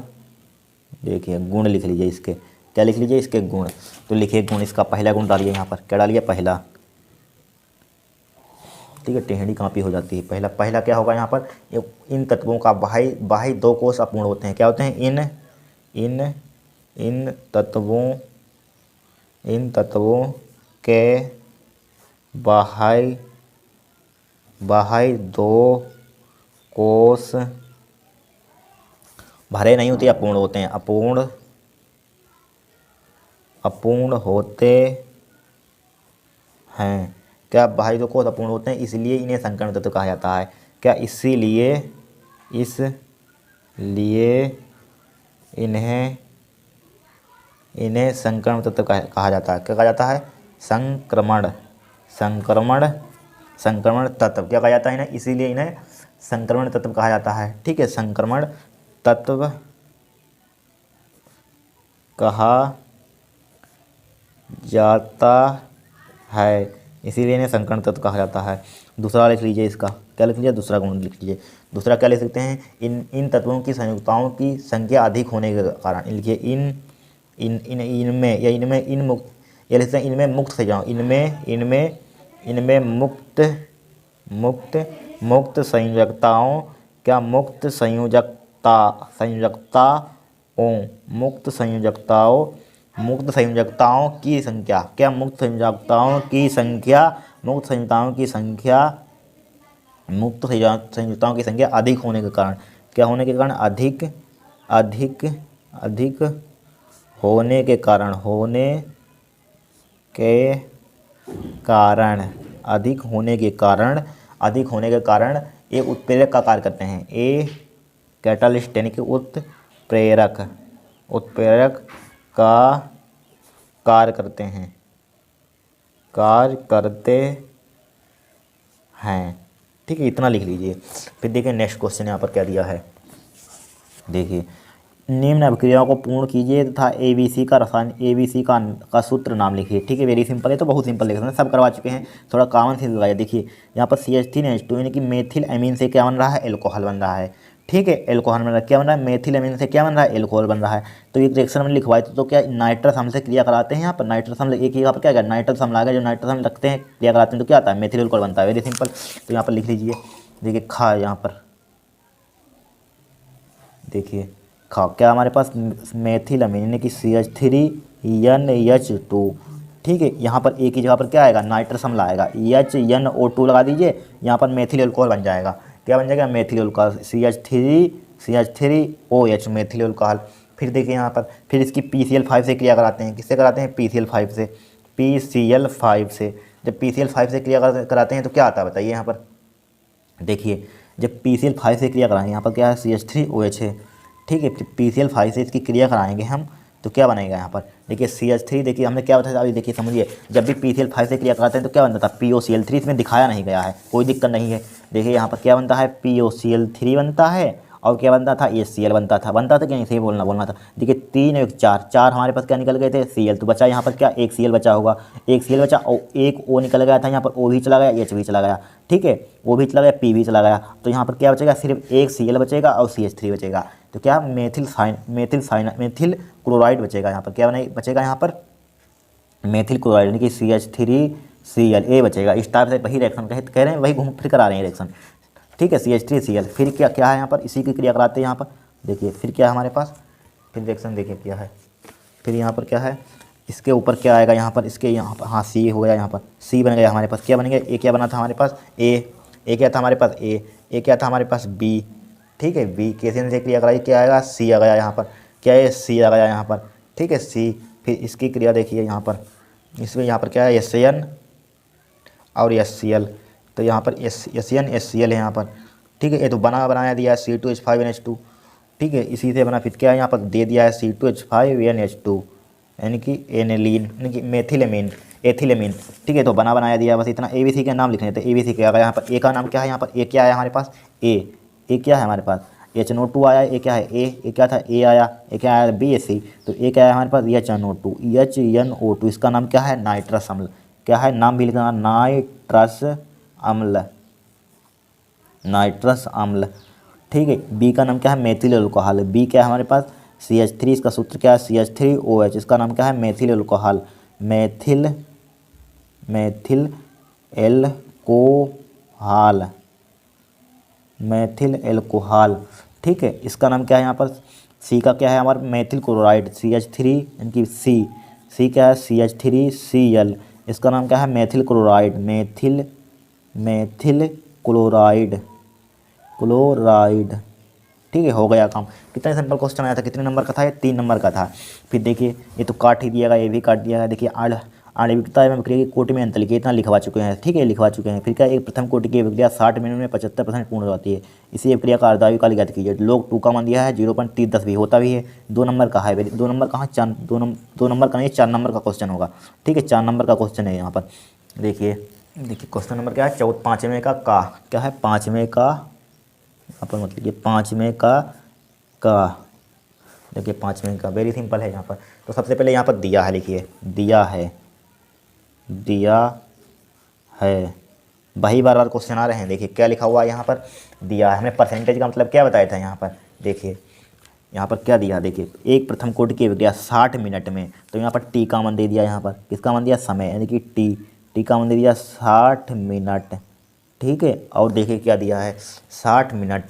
देखिए गुण लिख लीजिए इसके, क्या लिख लीजिए इसके गुण। तो लिखिए गुण, इसका पहला गुण डालिए यहाँ पर, क्या डालिए पहला। ठीक है, टेढ़ी कापी हो जाती है। पहला क्या होगा यहाँ पर, इन तत्वों का बाह्य 2 कोष अपूर्ण होते हैं। क्या होते हैं, इन तत्वों के बाह्य 2 कोष भरे नहीं होते, अपूर्ण होते हैं, अपूर्ण होते हैं। क्या बाह्य 2 कोष अपूर्ण होते हैं, इसलिए इन्हें संकरण तत्व कहा जाता है। क्या इसीलिए इसलिए इन्हें संक्रमण तत्व कहा जाता है। क्या कहा जाता है? संक्रमण तत्व क्या कहा जाता है इन्हें? इसीलिए इन्हें संक्रमण तत्व कहा जाता है। ठीक है, संक्रमण तत्व कहा जाता है, इसीलिए इन्हें संक्रमण तत्व कहा जाता है। दूसरा लिख लीजिए, इसका क्या लिख लीजिए? दूसरा गुण लिख लीजिए। दूसरा क्या लिख सकते हैं? इन तत्वों की संयुक्ताओं की संख्या अधिक होने के कारण। लिखिए इनमें या इनमें इन मुक्त, या लिखते हैं इनमें मुक्त संयोजन, इनमें मुक्त संयोजकताओं, क्या मुक्त संयोजकताओं की संख्या, क्या मुक्त संयोजकताओं की संख्या अधिक होने के कारण। क्या होने के कारण? अधिक होने के कारण अधिक होने के कारण ये उत्प्रेरक का कार्य करते हैं। ये कैटालिस्ट यानी कि उत्प्रेरक का कार्य करते हैं। ठीक है, इतना लिख लीजिए। फिर देखिए नेक्स्ट क्वेश्चन यहाँ पर क्या दिया है। देखिए, निम्न अभिक्रियाओं को पूर्ण कीजिए तथा ABC का सूत्र नाम लिखिए। ठीक है, वेरी सिंपल है, तो बहुत सिंपल लिख सकते हैं, सब करवा चुके हैं। थोड़ा कॉमन सेंस लगाइए। देखिए यहाँ पर CH3H2 यानी कि मेथिल अमीन से क्या बन रहा है? एल्कोहल बन रहा है। ठीक है, एल्कोहल बन रहा है। क्या बन रहा है? मेथिल अमीन से क्या बन रहा है? एल्कोहल बन रहा है। तो ये रिएक्शन में लिखवाए तो क्या नाइट्रस अम्ल से क्रिया कराते हैं। यहाँ पर नाइट्रस अम्ल एक यहाँ पर क्या है? नाइट्रस अम्ल आ गया। जो नाइट्रस अम्ल रखते हैं क्रिया कराते हैं तो क्या आता है? मेथिल एल्कोहल बनता है। Very simple. तो यहाँ पर लिख लीजिए। देखिए खा, यहाँ पर देखिए खा, क्या हमारे पास? मेथिल अमीन यानी कि CH3NH2। ठीक है, यहाँ पर एक ही जगह पर क्या आएगा? नाइट्रस अम्ल आएगा। HNO2 लगा दीजिए, यहाँ पर मेथिल एल्कोहल बन जाएगा। क्या बन जाएगा? Methyl alcohol. CH3OH methyl alcohol. फिर देखिए यहाँ पर, फिर इसकी PCl5 से क्रिया कराते हैं। किससे कराते हैं? PCl5 से। जब PCl5 से क्रिया कराते हैं तो क्या आता है बताइए। यहाँ पर देखिए, जब PCl5 से क्रिया कराएंगे, यहाँ पर क्या है? CH3OH है। ठीक है, PCl5 से इसकी क्रिया कराएंगे हम तो क्या बनेगा? यहाँ पर देखिए CH3, देखिए हमने क्या बताया अभी, देखिए समझिए। जब भी PCl5 से क्रिया कराते हैं तो क्या बनता था? POCl3। इसमें दिखाया नहीं गया है, कोई दिक्कत नहीं है। देखिए यहाँ पर क्या बनता है? POCl3 बनता है, और क्या बनता था? HCl बनता था कि नहीं? सही बोलना था। देखिए 3 और 4 हमारे पास क्या निकल गए थे? Cl। तो बचा यहाँ पर क्या? एक Cl बचा होगा, एक Cl बचा, और एक O निकल गया था। यहाँ पर O भी चला गया, H भी चला गया। ठीक है, O भी चला गया, P भी चला गया। तो यहाँ पर क्या बचेगा? सिर्फ एक Cl बचेगा और CH3 बचेगा। तो क्या? मेथिल क्लोराइड बचेगा। यहाँ पर क्या बचेगा? यहाँ पर मेथिल क्लोराइड यानी कि CH3Cl बचेगा। इस टाइप से वही रिएक्शन कह रहे हैं, वही घूम फिर करा रहे हैं रिएक्शन। ठीक है, CH3Cl। फिर क्या है यहाँ पर? इसी की क्रिया कराते हैं यहाँ पर। देखिए फिर क्या है हमारे पास? फिर रिएक्शन देखिए क्या है। फिर यहाँ पर क्या है? इसके ऊपर क्या आएगा यहाँ पर? इसके यहाँ पर हाँ C हो गया। यहाँ पर C बन गया हमारे पास। क्या बन गया? ए क्या बना था हमारे पास? ए क्या था हमारे पास? ए क्या था हमारे पास? B। ठीक है, B कैसे से क्रिया कराई? क्या आएगा? C आ गया यहाँ पर। क्या है? C आ गया यहाँ पर। ठीक है, C। फिर इसकी क्रिया देखिए यहाँ पर, इसमें यहाँ पर क्या है? SN और HCl। तो यहाँ पर SN HCl है यहाँ पर। ठीक है, ये तो बनाया दिया है C2H5NH2। ठीक है, इसी से बना। फिर क्या है? यहाँ पर दे दिया है C2H5NH2 यानी कि एनिलीन यानी कि एथिलेमीन। ठीक है, तो बनाया दिया, बस इतना। ABC का नाम लिखने थे। ABC क्या आएगा यहाँ पर? ए का नाम क्या है यहाँ पर? ए क्या आया हमारे पास? ए क्या है हमारे पास? HNO2 आया। ए क्या है? ए क्या था? ए आया। ए क्या आया? BAC। तो ए क्या आया हमारे पास? HNO2। इसका नाम क्या है? नाइट्रस अम्ल। क्या है? नाम भी लिखना, नाइट्रस अम्ल। ठीक है, बी का नाम क्या है? Methyl alcohol. बी क्या है हमारे पास? CH3। इसका सूत्र क्या है? CH3OH। इसका नाम क्या है? Methyl alcohol. Methyl alcohol. ठीक है, इसका नाम क्या है यहाँ पर? सी का क्या है हमारा? Methyl chloride. CH3 यानी कि सी क्या है? CH3Cl। इसका नाम क्या है? Methyl chloride. Methyl chloride. ठीक है, हो गया काम। कितना सिंपल क्वेश्चन आया था? कितने नंबर का था ये? 3 नंबर का था। फिर देखिए ये तो काट ही दिया गया, ये भी काट दिया गया। देखिए आणविकता एवं विक्रिया की कोटि में अंतर लिखिए, इतना लिखवा चुके हैं, ठीक है, लिखवा चुके हैं। फिर क्या, एक प्रथम कोटि की विक्रिया 60 मिनट में 75% पूर्ण हो जाती है, इसी विक्रिया का अर्धायु काल ज्ञात कीजिए। लोग 2 का मान दिया है 0.30 भी होता भी है। 2 नंबर का है, 2 नंबर कहाँ, 2 नंबर का नहीं, 4 नंबर का क्वेश्चन होगा, ठीक है, 4 नंबर का क्वेश्चन है यहाँ पर। देखिए क्वेश्चन नंबर क्या है, पाँचवें का क्या है, पाँचवें का, यहाँ पर मत लिखिए, पाँचवें का देखिए, पाँचवें का वेरी सिंपल है यहाँ पर। तो सबसे पहले यहाँ पर दिया है, लिखिए दिया है, वही बार बार क्वेश्चन आ रहे हैं। देखिए क्या लिखा हुआ है यहाँ पर, दिया है। हमें परसेंटेज का मतलब क्या बताया था यहाँ पर, देखिए यहाँ पर क्या दिया, देखिए एक प्रथम कोटि की विक्रिया 60 मिनट में, तो यहाँ पर टी का मान दे दिया, यहाँ पर किसका मान दिया, समय, यानी कि टी का मान दे दिया 60 मिनट, ठीक है। और देखिए क्या दिया है, 60 मिनट,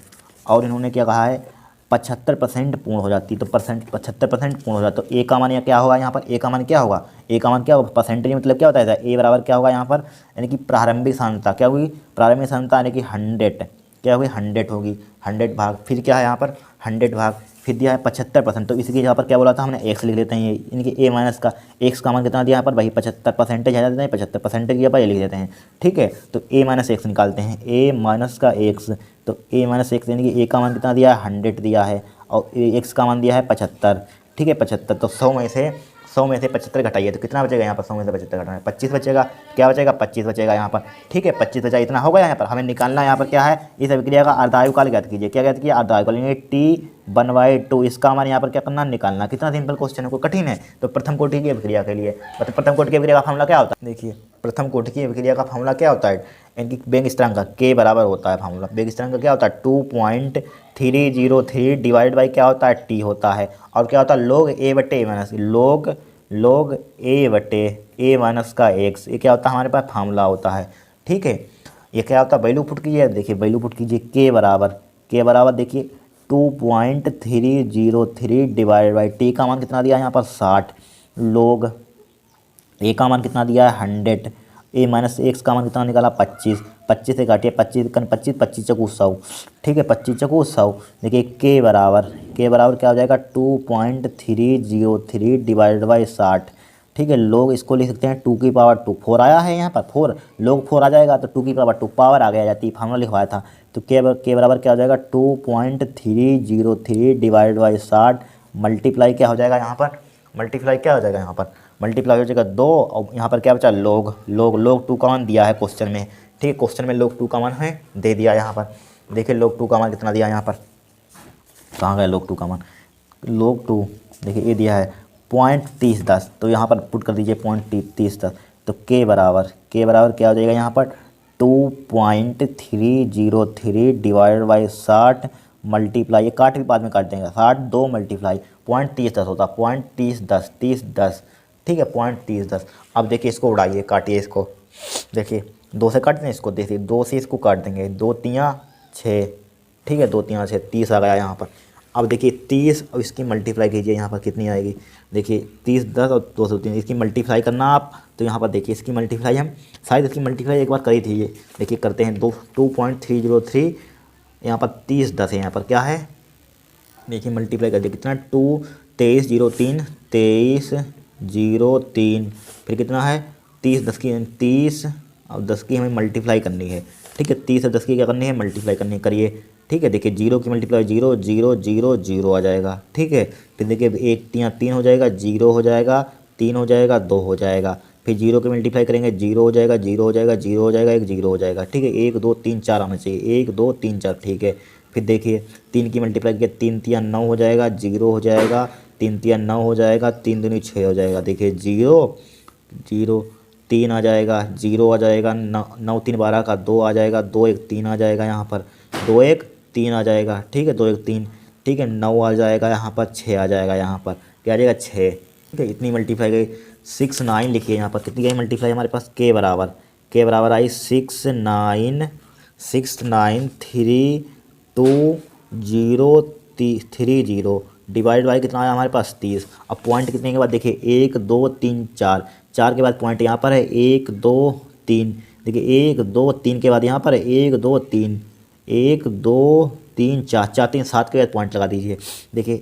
और इन्होंने क्या कहा है, 75% पूर्ण हो जाती, तो 75% पूर्ण हो जाता, तो ए का मान क्या होगा यहाँ पर, ए का मान क्या होगा, ए का मान क्या होगा, परसेंटेज मतलब क्या होता है, ए बराबर क्या होगा यहाँ पर, यानी कि प्रारंभिक सांद्रता क्या होगी, प्रारंभिक सांद्रता यानी कि 100 क्या होगी, 100 होगी, 100 भाग, फिर क्या है यहाँ पर 100 भाग, फिर दिया है 75%, तो इसकी यहाँ पर क्या बोला था हमने, एक्स लिख लेते हैं, ये यानी कि ए माइनस का एक्स का मान कितना दिया यहाँ पर, वही 75% आ जाते हैं, 75% यहाँ पर ये लिख देते हैं, ठीक है। तो ए माइनस एक्स निकालते हैं, ए माइनस का एक्स, तो ए माइनस एक्स यानी कि ए का मान कितना दिया है, 100 दिया है, और एक्स का मान दिया है 75, ठीक है, 75। तो 100 में से 75 घटाइए, तो कितना बचेगा यहाँ पर, 100 में से 75 घटाना है, 25 बचेगा, क्या बचेगा, 25 बचेगा यहाँ पर, ठीक है, 25 बचा, इतना होगा यहाँ पर। हमें निकालना यहाँ पर क्या है, इस अभिक्रिया का अर्धायु काल ज्ञात कीजिए, क्या ज्ञात किया, अर्धायु काल, यानी T1/2, इसका हमारे यहाँ पर क्या करना, निकालना। कितना सिंपल क्वेश्चन है, कोई कठिन है। तो प्रथम कोटि की अभिक्रिया के लिए, मतलब प्रथम कोटि की अभिक्रिया का फॉर्मूला क्या होता है, देखिए प्रथम कोटि की अभिक्रिया का फॉर्मूला क्या होता है, इनकी वेग स्थिरांक का के बराबर होता है फॉर्मूला, वेग स्थिरांक का क्या होता है, 2.303 डिवाइड बाई क्या होता है, टी होता है, और क्या होता है, log a बटे ए माइनस, log a बटे ए माइनस का एक्स, ये क्या होता है, हमारे पास फार्मूला होता है, ठीक है। ये क्या होता है, वैल्यू पुट कीजिए, देखिए वैल्यू पुट कीजिए, के बराबर देखिए 2.303 डिवाइड बाई टी का मान कितना दिया है यहाँ पर 60, log ए का मान कितना दिया है 100, ए माइनस एक्स का मान कितना निकाला 25, 25 से काटिए, 25 चकू 100, ठीक है, 25 चकू 100। देखिए के बराबर क्या हो जाएगा, 2.303 डिवाइडेड बाई 60, ठीक है। लोग इसको लिख सकते हैं 2 की पावर 2, 4 आया है यहाँ पर, 4 लोग 4 आ जाएगा, तो 2 की पावर 2 पावर आ गया जाती है, फार्मूला लिखवाया था। तो के बराबर क्या हो जाएगा, 2.303 डिवाइड बाई 60 मल्टीप्लाई क्या हो जाएगा यहाँ पर, मल्टीप्लाई क्या हो जाएगा यहाँ पर, मल्टीप्लाई हो जाएगा 2, और यहाँ पर क्या बचा, लोग 2 का मान दिया है क्वेश्चन में, ठीक है, क्वेश्चन में log 2 का मान है दे दिया यहाँ पर। देखिए log 2 का मान कितना दिया यहाँ पर, कहाँ गया log 2 का मान, log 2 देखिए ये दिया है 0.3010, तो यहाँ पर पुट कर दीजिए 0.3010, तो के बराबर क्या हो जाएगा यहाँ पर, 2.303 डिवाइडेड बाई 60 मल्टीप्लाई, ये काट भी बाद में काट देंगे, 60 2 मल्टीप्लाई 0.3010 होता, 0.3010, ठीक है, 0.3010। अब देखिए इसको उड़ाइए, काटिए इसको, देखिए 2 से काट दें इसको, देखिए 2 से इसको काट देंगे, 2 तियाँ 6, ठीक है, 2 तियाँ 6, 30 आ गया यहाँ पर। अब देखिए 30 और इसकी मल्टीप्लाई कीजिए, यहाँ पर कितनी आएगी, देखिए 30 10 और 203, इसकी मल्टीप्लाई करना आप, तो यहाँ पर देखिए इसकी मल्टीप्लाई हम शायद इसकी मल्टीप्लाई एक बार करी थी, ये देखिए करते हैं, 2.303, यहाँ पर 30 10 है, यहाँ पर क्या है, देखिए मल्टीप्लाई कर दिया, कितना 2303, फिर कितना है 30 और 10 की हमें मल्टीप्लाई करनी है, ठीक है, 30 और 10 की क्या करनी है, मल्टीप्लाई करनी है, करिए, ठीक है। देखिए 0 की मल्टीप्लाई 0 0 0 0 आ जाएगा, ठीक है। फिर देखिए 1 3 हो जाएगा, 0 हो जाएगा, 3 हो जाएगा, 2 हो जाएगा, फिर 0 की मल्टीप्लाई करेंगे, 0 हो जाएगा, 0 हो जाएगा, 0 हो जाएगा, 1 0 हो जाएगा, ठीक है, 1 2 3 4 आना चाहिए, 1 2 3 4, ठीक है। फिर देखिए 3 की मल्टीप्लाई किया, 3 3 9 हो जाएगा, 0 हो जाएगा, 3 3 9 हो जाएगा, 3 दूनी 6 हो जाएगा, देखिए 0 0 3 आ जाएगा, 0 आ जाएगा, 9 3 12 का 2 आ जाएगा, 2 1 3 आ जाएगा यहाँ पर, 2 1 3 आ जाएगा, ठीक है, 2 1 3, ठीक है, 9 आ जाएगा यहाँ पर, 6 आ जाएगा यहाँ पर, क्या आ जाएगा 6, ठीक है। इतनी मल्टीप्लाई गई, 6 9 लिखिए यहाँ पर, कितनी गई मल्टीप्लाई हमारे पास, के बराबर आई 6932030 डिवाइड बाई कितना आया हमारे पास 30। अब पॉइंट कितने के बाद देखिए 1 2 3 4, 4 के बाद पॉइंट यहाँ पर है 1 2 3, देखिए 1 2 3 के बाद यहाँ पर है 1 2 3 1 2 3 4 4 3 7 के बाद पॉइंट लगा दीजिए, देखिए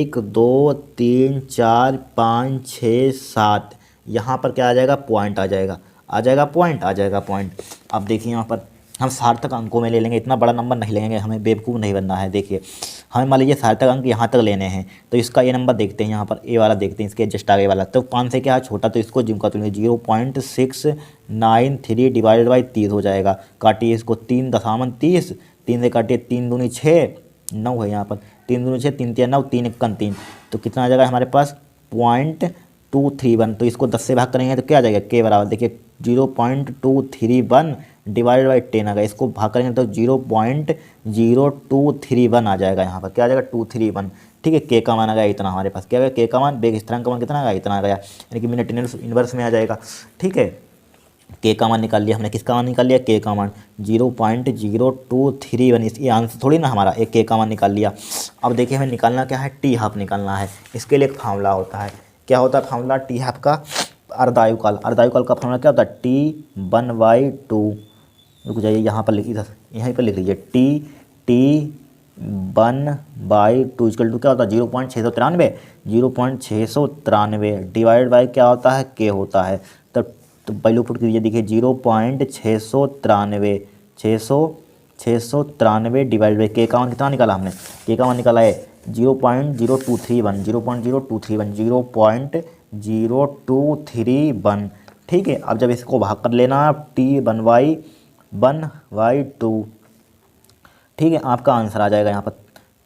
1 2 3 4 5 6 7, यहाँ पर क्या आ जाएगा, पॉइंट आ जाएगा, आ जाएगा पॉइंट, आ जाएगा पॉइंट। अब देखिए यहाँ पर हम सार्थक अंकों में ले लेंगे, इतना बड़ा नंबर नहीं लेंगे, हमें बेवकूफ़ नहीं बनना है। देखिए हमें मान लीजिए सार्थक अंक यहाँ तक लेने हैं, तो इसका ये नंबर देखते हैं, यहाँ पर ए वाला देखते हैं, इसके जस्ट आगे वाला। तो 5 से क्या है छोटा, तो इसको जिम का तो 0.693 डिवाइडेड बाई 30 हो जाएगा। काटिए इसको, 3.30, 3 से काटिए, 3 दूनी 6, 9 है यहाँ पर, 3 दूनी 6, 3 3 9, 3 1 3, तो कितना आ जाएगा हमारे पास 0.231। तो इसको 10 से भाग करेंगे तो क्या आ जाएगा, के बराबर देखिए 0.231 डिवाइडेड बाई 10 आ गया। इसको भाग करेंगे तो 0.0231 आ जाएगा, यहाँ पर क्या आ जाएगा 231। ठीक है, के का मान आ गया इतना हमारे पास, क्या आ गया के का मान, बेग स्थिरांक का मान कितना आ गया, इतना आ गया, यानी कि मिनट इनवर्स में आ जाएगा। ठीक है, के का मान निकाल लिया हमने, किसका मान निकाल लिया, के का मान 0.0231। ये आंसर थोड़ी ना हमारा, एक के का मान निकाल लिया। अब देखिए हमें निकालना क्या है, टी हाफ निकालना है। इसके लिए एक फार्मूला होता है, क्या होता है फार्मूला टी हाफ का, अर्धायुकाल। अर्धायुकाल का फार्मूला क्या होता है, T1/2। रुक जाइए, यहाँ पर लिखिए, यहीं पर लिख लीजिए, T1/2 इक्वल टू क्या होता है 0.693, 0.693 डिवाइड बाई क्या होता है, के होता है। तो वैल्यू पुट कीजिए, देखिए 0.693, 693 डिवाइड बाई के का मान कितना निकाला हमने, के का मान निकाला है 0.0231, 0.0231, 0.0231। ठीक है, अब जब इसको भाग कर लेना T1/2, ठीक है, आपका आंसर आ जाएगा यहाँ पर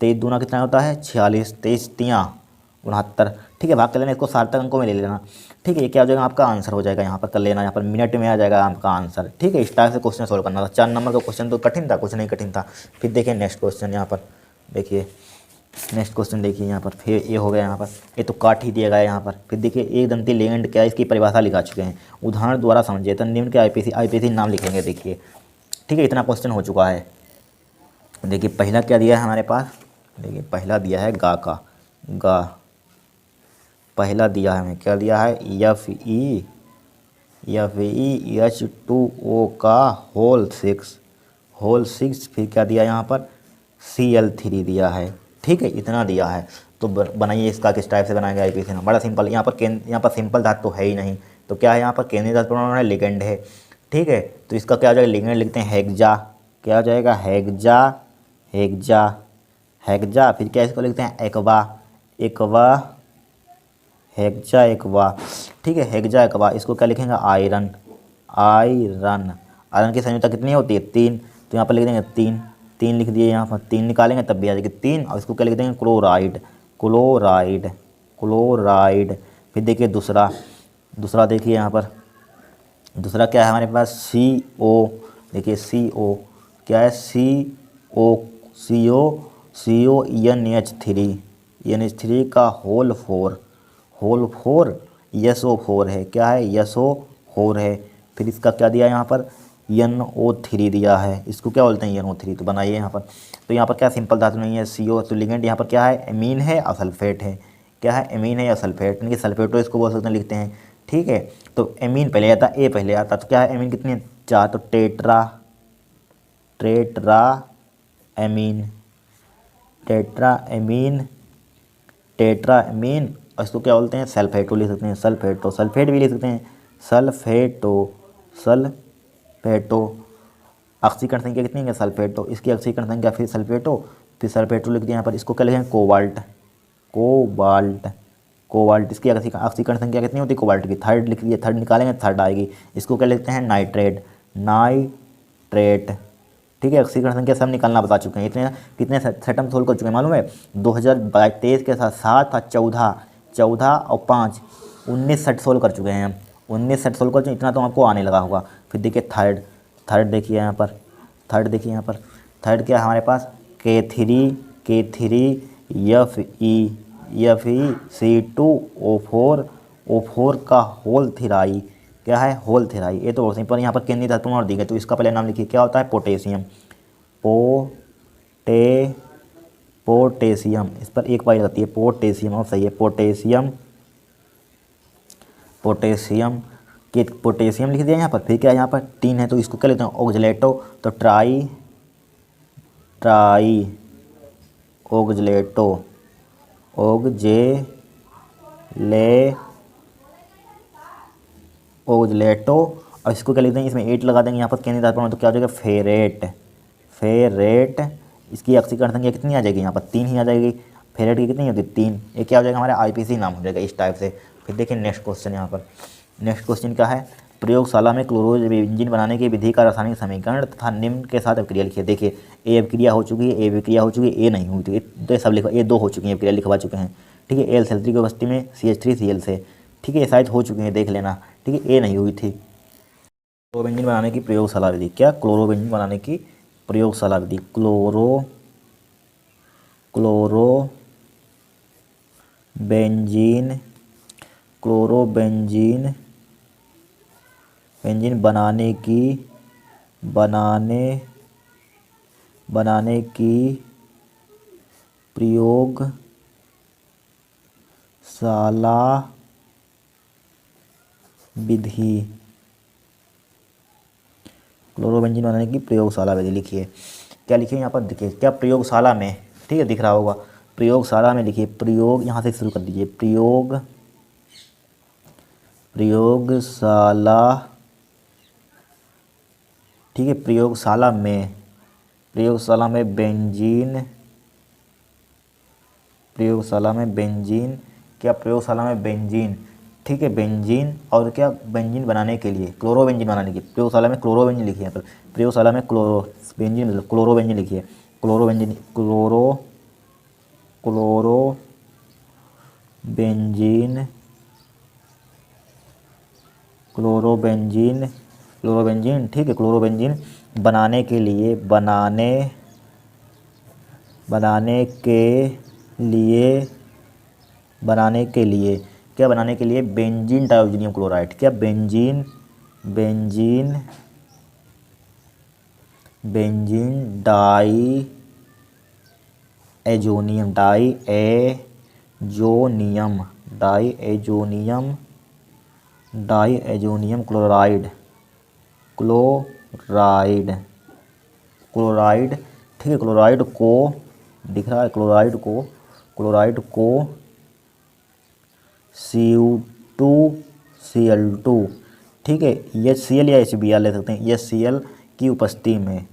23 दूना कितना होता है 46, 23 तियाँ 69। ठीक है, भाग कर लेना, इसको सार्थक अंकों में ले लेना। ठीक है, ये क्या हो जाएगा आपका आंसर हो जाएगा, यहाँ पर कर लेना, यहाँ पर मिनट में आ जाएगा आपका आंसर। ठीक है, इस टाइप से क्वेश्चन सोल्व करना था। 4 नंबर का क्वेश्चन तो कठिन था, कुछ नहीं कठिन था। फिर देखिए नेक्स्ट क्वेश्चन, यहाँ पर देखिए नेक्स्ट क्वेश्चन देखिए, यहाँ पर फिर ये हो गया, यहाँ पर ये तो काट ही दिया गया यहाँ पर। फिर देखिए एक दंती लिगेंड क्या है, इसकी परिभाषा लिखा चुके हैं, उदाहरण द्वारा समझिए। तो निम्न के आईपीसी नाम लिखेंगे, देखिए। ठीक है, इतना क्वेश्चन हो चुका है। देखिए पहला क्या दिया है हमारे पास, देखिए पहला दिया है गा का, गा पहला दिया है हमें, क्या दिया है FeH2O का होल 6, फिर क्या दिया यहाँ पर Cl3 दिया है। ठीक है, इतना दिया है। तो बनाइए इसका, किस टाइप से बनाएंगे आईपीसी ना, बड़ा सिंपल। यहाँ पर सिंपल धातु तो है ही नहीं, तो क्या है यहाँ पर केंद्रीय धातु परमाणु है, लिगेंड है। ठीक है, तो इसका क्या हो जाएगा, लिगेंड लिखते हैं हेक्जा, क्या हो जाएगा हेक्जा, हेक्जा, हेक्जा। फिर क्या इसको लिखते हैं एक्वा, एक्वा, हेक्जा एक्वा। ठीक है, हेक्जा एक्वा। इसको क्या लिखेंगे आयरन, आयरन। आयरन की संयोजकता कितनी होती है 3, तो यहाँ पर लिख देंगे 3, 3 लिख दिए, यहाँ पर 3 निकालेंगे तब भी आ जाएगी 3। और इसको क्या लिख देंगे क्लोराइड, क्लोराइड, क्लोराइड। फिर देखिए दूसरा देखिए यहाँ पर दूसरा क्या है हमारे पास CO। देखिए CO क्या है, CO NH3 का होल 4 SO4 है, क्या है SO4 है। फिर इसका क्या दिया यहाँ पर NO3 दिया है, इसको क्या बोलते हैं NO3। तो बनाइए यहाँ पर, तो यहाँ पर क्या सिंपल धातु नहीं है CO, तो लिगेंड यहाँ पर क्या है एमीन है और सल्फेट है, क्या है एमीन है या सल्फेट, यानी कि सल्फेटो इसको बोल सकते हैं, लिखते हैं। ठीक है, तो एमीन पहले आता, ए पहले आता, तो क्या है एमीन कितनी है 4, तो टेट्रा एमीन, टेट्रा एमीन। और इसको क्या बोलते हैं सल्फेटो लिख सकते हैं, सल्फेटो, सल्फेट भी लिख सकते हैं, सल्फेटो। ऑक्सीकरण संख्या कितनी है सल्फेटो, इसकी ऑक्सीकरण संख्या, फिर सल्फेटो, फिर सल्फेटो लिख दिया यहाँ पर। इसको क्या लिखेंगे कोबाल्ट। इसकी ऑक्सीकरण संख्या कितनी होती है कोबाल्ट की, 3 लिख दिए, 3 निकालेंगे 3 आएगी। इसको क्या लिखते हैं नाइट्रेट। ठीक है, ऑक्सीकरण संख्या सब निकालना बता चुके हैं। इतने कितने सेट हम सोल्व कर चुके हैं मालूम है, 2023 के साथ 7 और 14 और 5 19 सेट सोल्व कर चुके हैं हम, 19 सेट सोल्व कर चुके हैं, इतना तो आपको आने लगा होगा। फिर देखिए थर्ड देखिए यहाँ पर, थर्ड क्या है हमारे पास K3 FeC2O4 का होल थिराई, क्या है होल थिराई। ये तो बहुत सिंपल, यहाँ पर केंद्रीय धातु और दी गई, तो इसका पहले नाम लिखिए, क्या होता है पोटेशियम, पोटेशियम। इस पर एक बार लगती है पोटेशियम, और सही है पोटेशियम लिख दिया यहाँ पर। फिर क्या है यहाँ पर 3 है, तो इसको क्या लेते हैं ऑक्जेलेटो, तो ट्राई ऑक्जेलेटो, ओजलेटो, और इसको क्या लिख देंगे, इसमें 8 लगा देंगे यहाँ पर केंद्रीय दर्पण में, तो क्या हो जाएगा फेरेट, फेरेट। इसकी ऑक्सीकरण संख्या कितनी आ जाएगी, यहाँ पर 3 ही आ जाएगी। फेरेट की कितनी होती है 3, ये क्या हो जाएगा हमारा आईपीसी नाम हो जाएगा इस टाइप से। फिर देखिए नेक्स्ट क्वेश्चन यहाँ पर, नेक्स्ट क्वेश्चन क्या है, प्रयोगशाला में क्लोरो बेंजीन बनाने की विधि का रासायनिक समीकरण तथा निम्न के साथ अभिक्रिया लिखिए। देखिए ए अभिक्रिया हो चुकी है, ए अभिक्रिया हो चुकी है, ए नहीं हुई थी, तो सब लिखा, ए 2 हो चुकी है अभिक्रिया लिखवा चुके हैं, ठीक है। AlCl3 की उपस्थिति में CH3Cl से, ठीक है, ये शायद हो चुकी है, देख लेना, ठीक है, ए नहीं हुई थी। क्लोरोबेंजीन बनाने की प्रयोगशाला विधि, क्या क्लोरोबेंजीन बनाने की प्रयोगशाला विधि, क्लोरोबेंजीन बनाने की प्रयोगशाला विधि, क्लोरोबेंजीन बनाने की प्रयोगशाला विधि लिखिए। क्या लिखिए यहाँ पर, देखिए क्या प्रयोगशाला में, ठीक है, दिख रहा होगा, प्रयोगशाला में लिखिए, प्रयोग यहाँ से शुरू कर दीजिए, प्रयोगशाला, ठीक है, प्रयोगशाला में बेंजीन, क्या प्रयोगशाला में बेंजीन, ठीक है, बेंजीन, और क्या बेंजीन बनाने के लिए, क्लोरोबेंजीन बनाने की प्रयोगशाला में क्लोरोबेंजीन लिखिए, यहाँ पर प्रयोगशाला में बेंजीन मतलब क्लोरोबेंजीन लिखिए, क्लोरोबेंजीन, क्लोरोबेंजीन, ठीक है, क्लोरोबेंजीन बनाने के लिए क्या बनाने के लिए बेंजीन डाइओनियम क्लोराइड, क्या बेंजीन डाइएजोनियम क्लोराइड, ठीक है, क्लोराइड को, दिख रहा है, क्लोराइड को Cu2Cl2, ठीक है, HCl या HBr ले सकते हैं, HCl की उपस्थिति में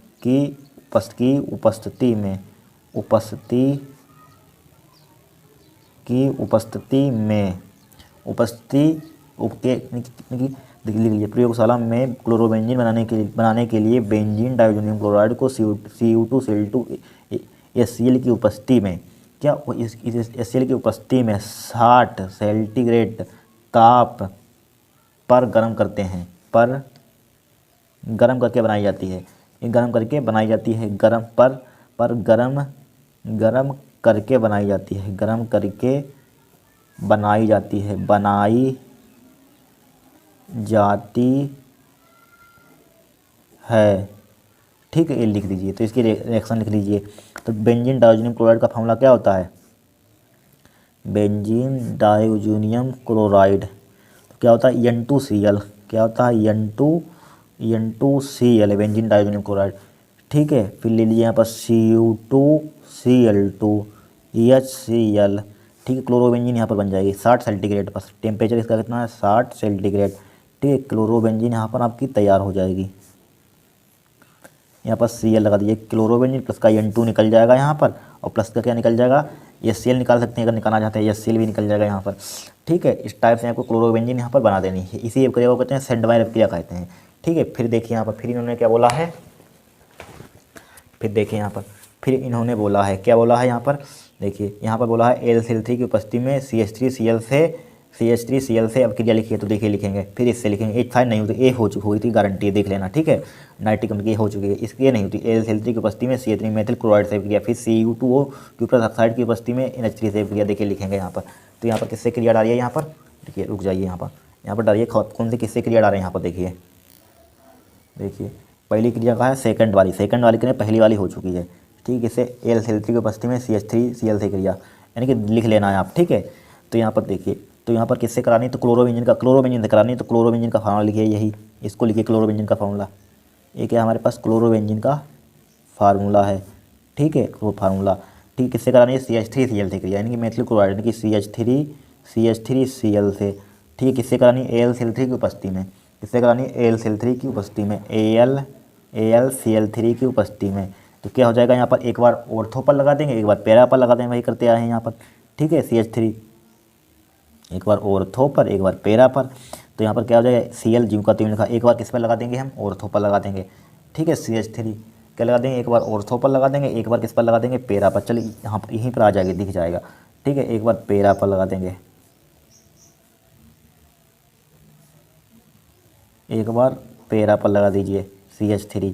लिख लीजिए, प्रयोगशाला में क्लोरोबेंजीन बनाने के लिए बेंजीन डाइओनियम क्लोराइड को Cu2Cl2 HCl की उपस्थिति में, क्या इस HCl की उपस्थिति में 60 सेंटीग्रेड ताप पर गर्म करते हैं, गर्म करके बनाई जाती है, गर्म करके बनाई जाती है, गर्म करके बनाई जाती है, ठीक है, ये लिख दीजिए। तो इसकी रिएक्शन लिख लीजिए। तो बेंजीन डाइओनियम क्लोराइड का फॉर्मूला क्या होता है, बेंजीन डाइओनियम क्लोराइड तो क्या होता है N2Cl, क्या होता है N2Cl बेंजीन डाइओनियम क्लोराइड, ठीक है। फिर ले लीजिए यहाँ पर Cu2Cl2 HCl, ठीक है, क्लोरोबेंजीन यहाँ पर बन जाएगी 60 सेंटीग्रेड पर, टेम्परेचर इसका कितना है 60 सेंटीग्रेड, ठीक है, क्लोरोबेंजीन यहाँ पर आपकी तैयार हो जाएगी। यहाँ पर Cl लगा दीजिए, क्लोरोबेंजीन प्लस का N2 निकल जाएगा यहाँ पर, और प्लस का क्या निकल जाएगा, HCl निकाल सकते हैं, अगर निकालना चाहते हैं HCl भी निकल जाएगा यहाँ पर, ठीक है। इस टाइप से आपको क्लोरोबेंजीन यहाँ पर बना देनी है, इसी अभिक्रिया को कहते हैं सेंडमायर अभिक्रिया कहते हैं, ठीक है। फिर देखिए यहाँ पर, फिर इन्होंने क्या बोला है, फिर देखिए यहाँ पर, फिर इन्होंने बोला है, क्या बोला है यहाँ पर, देखिए यहाँ पर बोला है AlCl3 की उपस्थिति में CH3Cl से अभिक्रिया लिखिए, तो देखिए लिखेंगे, फिर इससे लिखेंगे, एक फाइन नहीं होती, ए हुई थी गारंटी है, देख लेना, ठीक है, नाइट्रिक अम्ल की हो चुकी है, इसकी ये नहीं होती, AlCl3 की उपस्थिति में CH3 मेथिल क्लोराइड से अभिक्रिया, फिर Cu2O क्यूप्रस ऑक्साइड की उपस्थिति में NH3 से अभिक्रिया, देखिए लिखेंगे यहाँ पर। तो यहाँ पर किससे क्रिया डालिए, यहाँ पर देखिए, रुक जाइए, यहाँ पर डालिए, कौन सी किससे क्रिया डालें, यहाँ पर देखिए पहली क्रिया का है सेकंड वाली क्रिया पहली वाली हो चुकी है, ठीक है, इससे AlCl3 की उपस्थिति में CH3Cl से क्रिया, यानी कि लिख लेना है आप, ठीक है। तो यहाँ पर देखिए, तो यहाँ पर किससे करानी, तो क्लोरोबेंजीन से करानी, तो क्लोरोबेंजीन का फार्मूला लिखिए, यही इसको लिखिए, क्लोरोबेंजीन का फार्मूला, ये क्या हमारे पास क्लोरोबेंजीन का फार्मूला है, ठीक है, फार्मूला, ठीक, किससे करानी है CH3Cl से क्रिया, यानी कि मेथिल क्लोराइड यानी कि CH3Cl से, ठीक है, किससे करानी है AlCl3 की उपस्थिति में, किससे करानी है, AlCl3 की उपस्थिति में, AlCl3 की उपस्थिति में। तो क्या हो जाएगा यहाँ पर, एक बार ऑर्थो पर लगा देंगे, एक बार पैरा पर लगा देंगे, वही करते आए हैं यहाँ पर, ठीक है। CH3 एक बार ऑर्थो पर, एक बार पैरा पर। तो यहाँ पर क्या हो जाएगा, Cl जीव का 3 लिखा, एक बार किस पर लगा देंगे हम, ऑर्थो पर लगा देंगे, ठीक है। CH3 क्या लगा देंगे, एक बार ऑर्थो पर लगा देंगे, एक बार किस पर लगा देंगे, पैरा पर। चलिए यहाँ पर यहीं पर आ जाएगी, दिख जाएगा, ठीक है। एक बार पैरा पर लगा देंगे, एक बार पैरा पर लगा दीजिए CH3,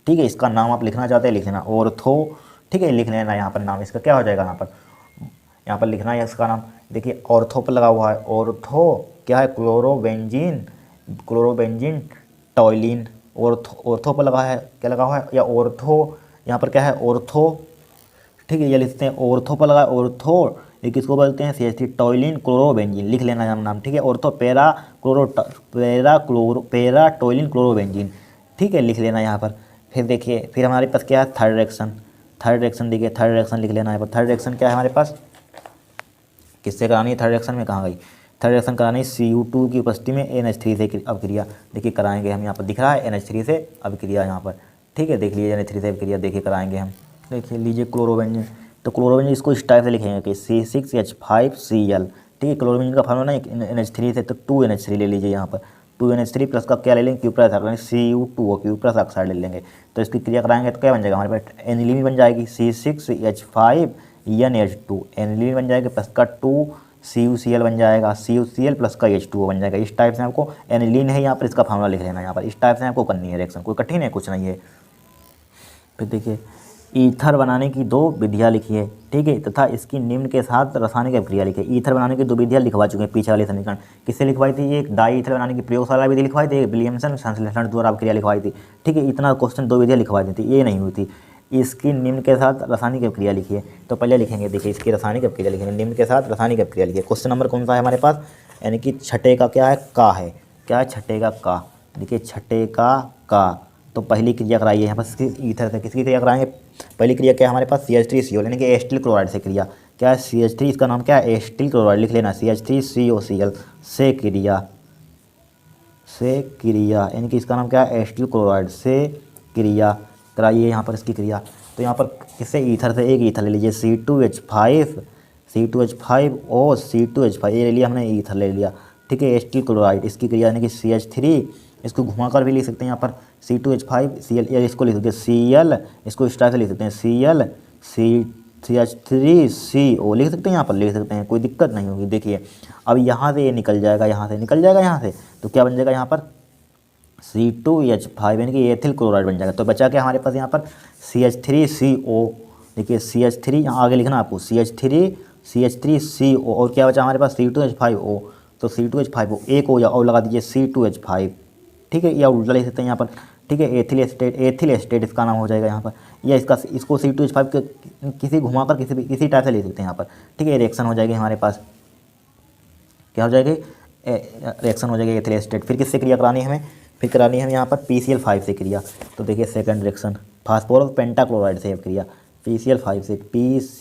ठीक है। इसका नाम आप लिखना चाहते हैं लिख लेना, ऑर्थो, ठीक है, लिख लेना यहाँ पर नाम इसका क्या हो जाएगा, यहाँ पर लिखना है इसका नाम। देखिए ऑर्थो पर लगा हुआ है, ऑर्थो क्या है, क्लोरोबेंजीन टॉयलिन। ऑर्थो पर लगा है, क्या लगा हुआ है, या ऑर्थो, यहाँ पर क्या है, ऑर्थो, ठीक है। ये लिखते हैं ऑर्थो पर लगा है, ऑर्थो, ये किसको बोलते हैं, CH3 टॉयलिन क्लोरोबेंजीन, लिख लेना नाम, ठीक है। ऑर्थो पैरा टॉयलिन क्लोरोबेंजीन, ठीक है, लिख लेना यहाँ पर। फिर देखिए फिर हमारे पास क्या है, थर्ड रिएक्शन देखिए, थर्ड रिएक्शन लिख लेना यहाँ पर। थर्ड रिएक्शन क्या है हमारे पास, किससे करानी है, थर्ड रिएक्शन में कहाँ गई, थर्ड रिएक्शन करानी है Cu2 की उपस्थिति में NH3 से अभिक्रिया। देखिए कराएंगे हम, यहाँ पर दिख रहा है NH3 से अभिक्रिया यहाँ पर, ठीक है। देख लीजिए NH3 से अभिक्रिया, देखिए कराएंगे हम। देखिए लीजिए क्लोरोबेंजीन, तो क्लोरोबेंजीन इसको इस टाइप से लिखेंगे कि C6H5Cl, ठीक है। क्लोरोबेंजीन का फार्मूला ना NH3 से, तो 2NH3 ले लीजिए यहाँ पर, 2NH3 प्लस का क्या ले लेंगे, क्यू प्लस ऑक्साइड, Cu2 और क्यू प्लस ऑक्साइड ले लेंगे। तो इसकी क्रिया कराएंगे तो क्या बन जाएगा हमारे पास, एनिलीन बन जाएगी, C6H5NH2 एनिलीन बन जाएगा, प्लस का 2CuCl बन जाएगा, CuCl प्लस का H2O बन जाएगा। इस टाइप से आपको, एनिलीन है यहाँ पर, इसका फार्मूला लिख लेना यहाँ पर, इस टाइप से आपको करनी है रिएक्शन, कोई कठिन है कुछ नहीं है। फिर देखिए ईथर बनाने की 2 विधियाँ लिखिए, ठीक है, तथा इसकी निम्न के साथ रासायनिक अभिक्रिया लिखिए। ईथर बनाने की 2 विधियाँ लिखवा चुके हैं पीछे वाले समीकरण। किससे लिखवाई थी, एक डाई ईथर बनाने की प्रयोगशाला विधि लिखवाई थी, एक विलियमसन संश्लेषण द्वारा अभिक्रिया लिखवाई थी, ठीक है। इतना क्वेश्चन 2 विधियाँ लिखवाई दी थी, ये नहीं हुई थी। इसकी निम्न के साथ रासायनिक अभिक्रिया लिखिए, तो पहले लिखेंगे, देखिए इसकी रासायनिक अभिक्रिया लिखेंगे, निम्न के साथ रासायनिक अभिक्रिया लिखिए। क्वेश्चन नंबर कौन सा है हमारे पास, यानी कि छठे का क्या है, का है, क्या है, छठे का का। देखिए छठे का, तो पहली क्रिया कराइए यहाँ पर ईथर से, किसकी क्रिया कराएंगे, पहली क्रिया क्या है हमारे पास, CH3CO, यानी कि एस्टिल क्लोराइड से क्रिया, क्या है CH3, इसका नाम क्या है, एस्टिल क्लोराइड, लिख लेना CH3COCl से क्रिया, यानी कि इसका नाम क्या है, एस्टिल क्लोराइड से क्रिया कराइए यहाँ पर इसकी क्रिया। तो यहाँ पर किससे, ईथर से, एक ईथर ले लीजिए C2H5O C2H5, ये ले लिया हमने, ईथर ले लिया, ठीक है। एस्टिल क्लोराइड, इसकी क्रिया यानी कि CH3, इसको घुमाकर भी लिख सकते हैं यहाँ पर C2H5Cl, या इसको लिख सकते हैं Cl, इसको इस टाइप से लिख सकते हैं CH3CO लिख सकते हैं, यहाँ पर लिख सकते हैं, कोई दिक्कत नहीं होगी। देखिए अब यहाँ से ये निकल जाएगा, यहाँ से, तो क्या बन जाएगा यहाँ पर C2H5, यानी कि एथिल क्लोराइड बन जाएगा। तो बचा क्या हमारे पास यहाँ पर CH3CO, देखिए CH3 यहाँ आगे लिखना आपको, CH3CO, और क्या बचा हमारे पास C2H5O, तो C2H5O एक हो, या और लगा दीजिए C2H5, ठीक है, या उल्टा लिख सकते हैं यहाँ पर, ठीक है। एथिल एस्टेट इसका नाम हो जाएगा यहाँ पर, या इसको C2H5 के किसी घुमाकर किसी टाइप से लिख सकते हैं यहाँ पर, ठीक है। रिएक्शन हो जाएगी हमारे पास, क्या हो जाएगी, रिएक्शन हो जाएगी एथिल एस्टेट। फिर किससे क्रिया करानी है हमें, फिर करानी है हमें यहाँ पर PCl5 से क्रिया। तो देखिए सेकंड रिएक्शन, फास्फोरस पेंटाक्लोराइड से क्रिया, PCl5 से क्रिया,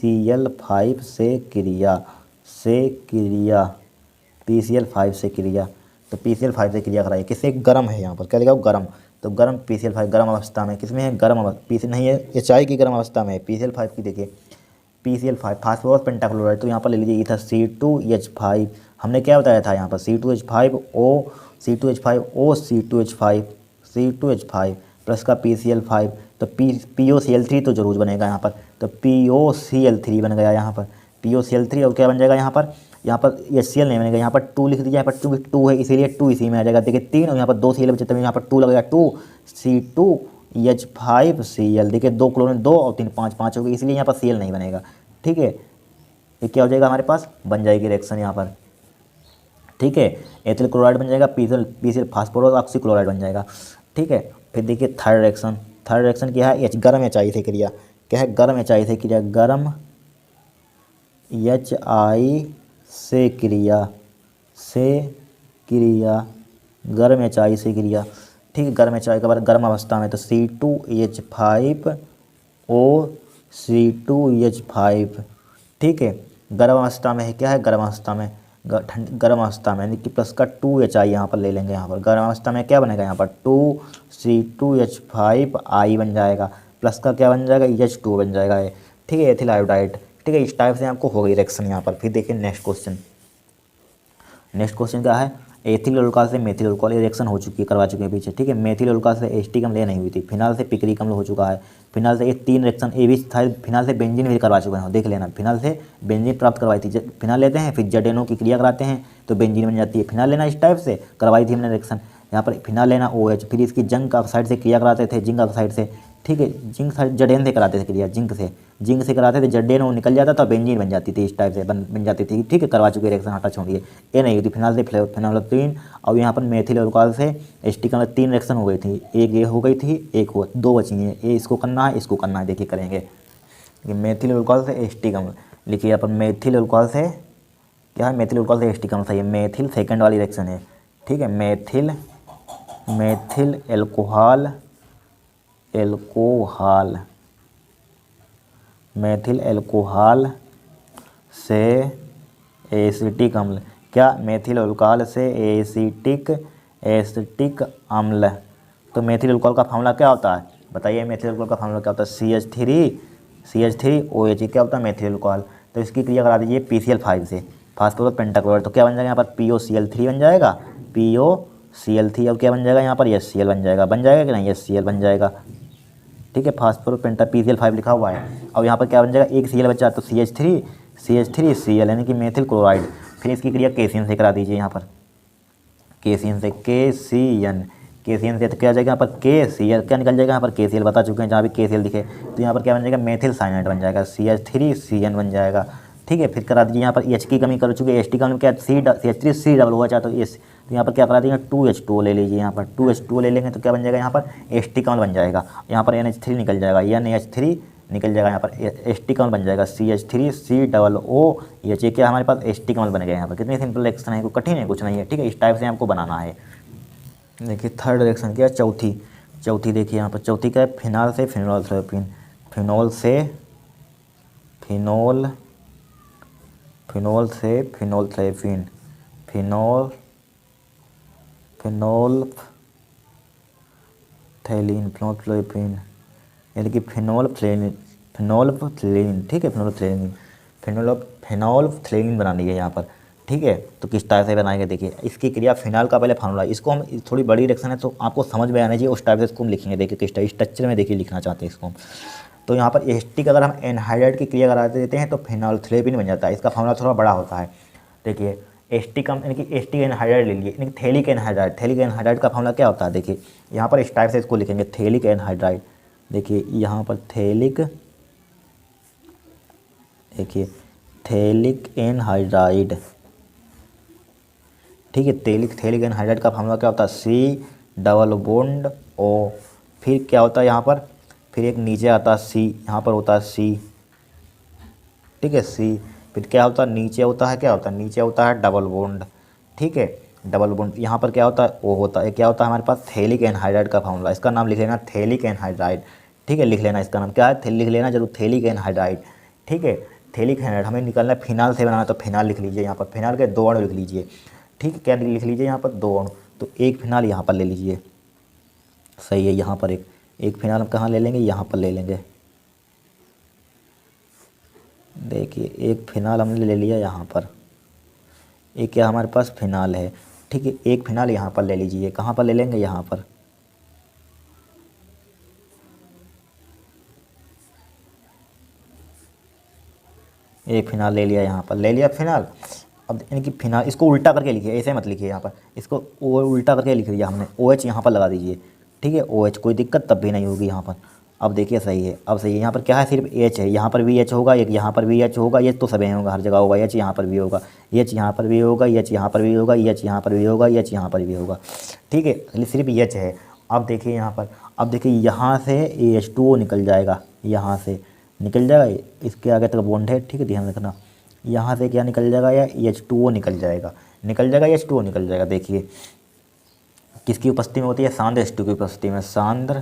PCl5 से क्रिया। तो PCl5 से क्रिया कराइए, किससे, गर्म है यहाँ पर, क्या लिखा, गर्म, तो गर्म PCl5 गर्म अवस्था में, किसमें है, गर्म अवस्था, PC नहीं है, ये चाय की गर्म अवस्था में है, PCl5 की। देखिए PCl5 फास्फोरस पेंटाक्लोराइड, तो यहाँ पर ले लीजिए ईथर C2H5, हमने क्या बताया था यहाँ पर C2H5 प्लस का PCl5, तो POCl3 तो जरूर बनेगा यहाँ पर, तो POCl3 बन गया यहाँ पर, POCl3, और क्या बन जाएगा यहाँ पर HCl नहीं बनेगा, यहाँ पर 2 लिख दीजिए, यहाँ पर क्योंकि 2 है इसीलिए 2 इसी में आ जाएगा। देखिए 3 और यहाँ पर 2 Cl बचे, तभी यहाँ पर 2 लगेगा, 2C2H5Cl, देखिए 2 क्लोरीन 2 और 3 5 हो गई, इसलिए यहाँ पर Cl नहीं बनेगा, ठीक है। ये क्या हो जाएगा हमारे पास, बन जाएगी रिएक्शन यहाँ पर, ठीक है। एथिल क्लोराइड बन जाएगा, PCl फास्फोरस ऑक्सीक्लोराइड बन जाएगा, ठीक है। फिर देखिए थर्ड रिएक्शन क्या है, गर्म HI से क्रिया, क्या है, गर्म HI से क्रिया, गर्म HI से क्रिया, गर्म HI से क्रिया, ठीक है। गर्म HI के बाद गर्म अवस्था में, तो C2H5O C2H5, ठीक है। गर्म अवस्था में है, क्या है, गर्म अवस्था में, गर्म अवस्था में, यानी कि प्लस का 2Hi यहाँ पर ले लेंगे। यहाँ पर गर्म अवस्था में क्या बनेगा, यहाँ पर 2C2H5I बन जाएगा, प्लस का क्या बन जाएगा, H2 बन जाएगा ये, ठीक है, एथिल आयोडाइड। ठीक है, इस टाइप से आपको हो गई रिएक्शन यहाँ पर। फिर देखिए नेक्स्ट क्वेश्चन। नेक्स्ट क्वेश्चन क्या है, एथिल अल्कोहल से मेथिल अल्कोहल रिएक्शन हो चुकी है, करवा चुके हैं पीछे। ठीक है, मेथिल अल्कोहल से एस्टिक अम्ल नहीं हुई थी, फिनाल से पिकरिक अम्ल हो चुका है, फिनाल से ये 3 रिएक्शन ए भी था, फिनाल से बेंजीन भी करवा चुके हैं, देख लेना। फिनाल से बेंजीन प्राप्त करवाई थी, फिनाल लेते हैं फिर ZNO की क्रिया कराते हैं तो बेंजीन बन जाती है। फिनाल लेना इस टाइप से करवाई थी हमने रिएक्शन। यहाँ पर फिनाल लेना OH, फिर इसकी जिंक ऑक्साइड से क्रिया कराते थे, जिंक ऑक्साइड से। ठीक है, जिंक ZN से कराते थे क्रिया, जिंक से कराते थे, ZNO निकल जाता था, बेंजीन बन जाती थी, इस टाइप से बन जाती थी। ठीक है, करवा चुके रिएक्शन, हटा छोड़िए, ये नहीं होती। फिनाल से फेनोल्फथालीन और यहाँ पर मेथिल अल्कोहल से एस्टिक अम्ल 3 रिएक्शन हो गई थी, एक ये हो गई थी, एक 2 बची हैं, ये इसको करना है, इसको करना है। देखिए करेंगे कि मेथिल अल्कोहल से एस्टिक अम्ल लिखिए। यहाँ पर मेथिल अल्कोहल से क्या है, मेथिल अल्कोहल से एस्टिक अम्ल, सही है, मेथिल सेकेंड वाली रिएक्शन है। ठीक है, मेथिल एल्कोहल मेथिल एल्कोहल से एसिटिक अम्ल, क्या मेथिल अल्कोहल से एसिटिक अम्ल। तो मेथिल अल्कोहल का फार्मूला क्या होता है, बताइए, मेथिल अल्कोहल का फार्मूला क्या होता है, CH3OH, क्या होता है मेथिल अल्कोहल। तो इसकी क्रिया करा दीजिए PCl5 से, फास्फोरस पेंटाक्लोराइड, तो क्या बन जाएगा यहाँ पर POCl3 बन जाएगा, POCl3, अब क्या बन जाएगा यहाँ पर HCl बन जाएगा कि नहीं, HCl बन जाएगा। ठीक है, फास्फोरस पेंटा PCl5 लिखा हुआ है। अब यहाँ पर क्या बन जाएगा, एक Cl बचा, तो CH3Cl यानी कि मेथिल क्लोराइड। फिर इसकी क्रिया केसियन से करा दीजिए, यहाँ पर केसियन से, केसियन से तो क्या आ जाएगा यहाँ पर KCl, क्या निकल जाएगा यहाँ पर KCl, बता चुके हैं, जहाँ भी KCl दिखे तो यहाँ पर क्या बन जाएगा, मेथिल साइनाइड बन जाएगा, CH3CN बन जाएगा। ठीक है, फिर करा दीजिए, यहाँ पर H की कमी कर चुके हैं, एस्टिक अम्ल में क्या CH3C डबल हुआ चाहे तो S, तो यहाँ पर क्या करा देंगे, 2H2O ले लीजिए, यहाँ पर 2H2O ले लेंगे तो क्या बन जाएगा, यहाँ पर एस्टिक अम्ल बन जाएगा। यहाँ पर NH3 निकल जाएगा, NH3 निकल जाएगा, यहाँ पर एस्टिक अम्ल बन जाएगा, CH3COOH, ये क्या हमारे पास एस्टिक अम्ल बन गया। यहाँ पर कितनी सिंपल रिएक्शन है, कोई कठिन है, कुछ नहीं है। ठीक है, इस टाइप से आपको बनाना है। देखिए थर्ड रिएक्शन क्या है, चौथी देखिए यहाँ पर, चौथी क्या है, फिनाल से फिनोल्फथ्रेपीन, फिनोल से फिनोल्फथ्रेपीन, फिनोल्फथ्रेपीन यानी कि फिनोल्फथ्रेलिन। ठीक है, फिनोल्फथ्रेलिन बनानी है यहाँ पर। ठीक है, तो किस टाइप से बनाएंगे, देखिए इसकी क्रिया फिनाल का पहले फार्मूला, इसको हम थोड़ी बड़ी रिएक्शन है तो आपको समझ में आना चाहिए, उस टाइप से इसको हम लिखेंगे। देखिए किस टाइप स्ट्रक्चर में देखिए लिखना चाहते हैं इसको हम। तो यहाँ पर एस्टिक अगर हम एनहाइड्राइड की क्रिया करा देते हैं तो फिनोल्फथ्रेपीन बन जाता है, इसका फार्मूला थोड़ा बड़ा होता है। देखिए एस्टिक यानी कि एस्टिक एनहाइड्राइड ले लिए, यानी कि थैलिक एनहाइड्राइड का फार्मूला क्या होता है, देखिए यहाँ पर इस टाइप से इसको लिखेंगे, थैलिक एनहाइड्राइड। देखिए यहाँ पर थैलिक एनहाइड्राइड। ठीक है, थैलिक एनहाइड्राइड का फार्मूला क्या होता है, C≡O। फिर क्या होता है यहाँ पर, फिर एक नीचे आता है C, यहाँ पर होता है C। ठीक है, C, फिर क्या होता है, नीचे होता है, क्या होता है, नीचे होता है डबल बॉन्ड। ठीक है, डबल बॉन्ड, यहाँ पर क्या होता है, O होता है, क्या होता है हमारे पास, थैलिक एनहाइड्राइड का फार्मूला, इसका नाम लिख लेना, थैलिक एनहाइड्राइड। ठीक है, लिख लेना, इसका नाम क्या है, लिख लेना जरूर, थैलिक एनहाइड्राइड। ठीक है, थैलिक एनहाइड्राइड हमें निकालना है, फिनाल से बनाना तो फिनाल लिख लीजिए, यहाँ पर फिनाल के 2 अणु लिख लीजिए। ठीक है, क्या लिख लीजिए यहाँ पर, 2 अणु, तो एक फिनाल यहाँ पर ले लीजिए, सही है। यहाँ पर एक फिनाल हम कहाँ ले लेंगे, यहाँ पर ले लेंगे। देखिए एक फिनाल हमने ले लिया यहाँ पर, एक क्या हमारे पास फिनाल है। ठीक है, एक फिनाल यहाँ पर ले लीजिए, कहाँ पर ले लेंगे, यहाँ पर। एक फिनाल ले लिया, यहाँ पर ले लिया फिनाल। अब यानी कि फिनाल, इसको उल्टा करके लिखिए, ऐसे मत लिखिए, यहाँ पर इसको उल्टा करके लिख दिया हमने, OH यहाँ पर लगा दीजिए। ठीक है, OH, कोई दिक्कत तब भी नहीं होगी यहाँ पर। अब देखिए सही है, अब सही है, यहाँ पर क्या है, सिर्फ H है, यहाँ पर भी H होगा, एक यहाँ पर भी H होगा, H तो सभी होगा, हर जगह होगा, H यहाँ पर भी होगा, H यहाँ पर भी होगा, H यहाँ पर भी होगा, H यहाँ पर भी होगा, H यहाँ पर भी होगा। ठीक है, सिर्फ H है। अब देखिए यहाँ पर, अब देखिए यहाँ से H2O निकल जाएगा, यहाँ से निकल जाएगा, इसके आगे तक बॉन्ड है। ठीक है, ध्यान रखना, यहाँ से क्या निकल जाएगा, या H2O निकल जाएगा, H2O निकल जाएगा। देखिए किसकी उपस्थिति में होती है, सांद्र H2 की उपस्थिति में, सांद्र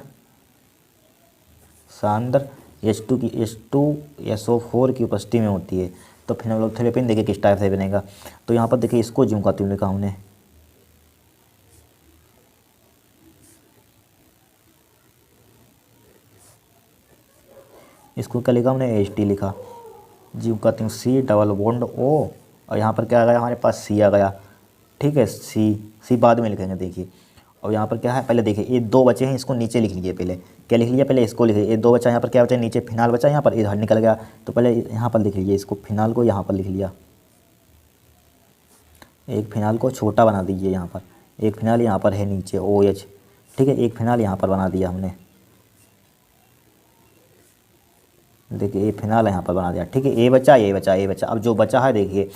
H2 की, H2SO4 की उपस्थिति में होती है। तो फेनोल्फथलेपिन देखिए किस टाइप से बनेगा। तो यहाँ पर देखिए इसको जिंकोतिम लिखा हमने, इसको क्या लिखा हमने, H T लिखा, जिंकोतिम C डबल बॉन्ड O, और यहाँ पर क्या आ गया हमारे पास C आ गया, ठीक है। C बाद में लिखेंगे देखिए। और यहाँ पर क्या है, पहले देखिए ये दो बचे हैं, इसको नीचे लिख लीजिए, पहले क्या लिख लीजिए, पहले इसको लिख लीजिए। ये दो बचा यहाँ पर क्या बचा, नीचे फिनाल बचा, यहाँ पर इधर निकल गया, तो पहले यहाँ पर लिख लीजिए इसको, फिनाल को यहाँ पर लिख लिया, एक फिनाल को छोटा बना दीजिए यहाँ पर, एक फिनाल यहाँ पर है नीचे OH, ठीक है, एक फिनाल यहाँ पर बना दिया हमने, देखिए ये फिनाल यहाँ पर बना दिया, ठीक है। ये बचा, ये बचा, ये बचा। अब जो बचा है देखिए,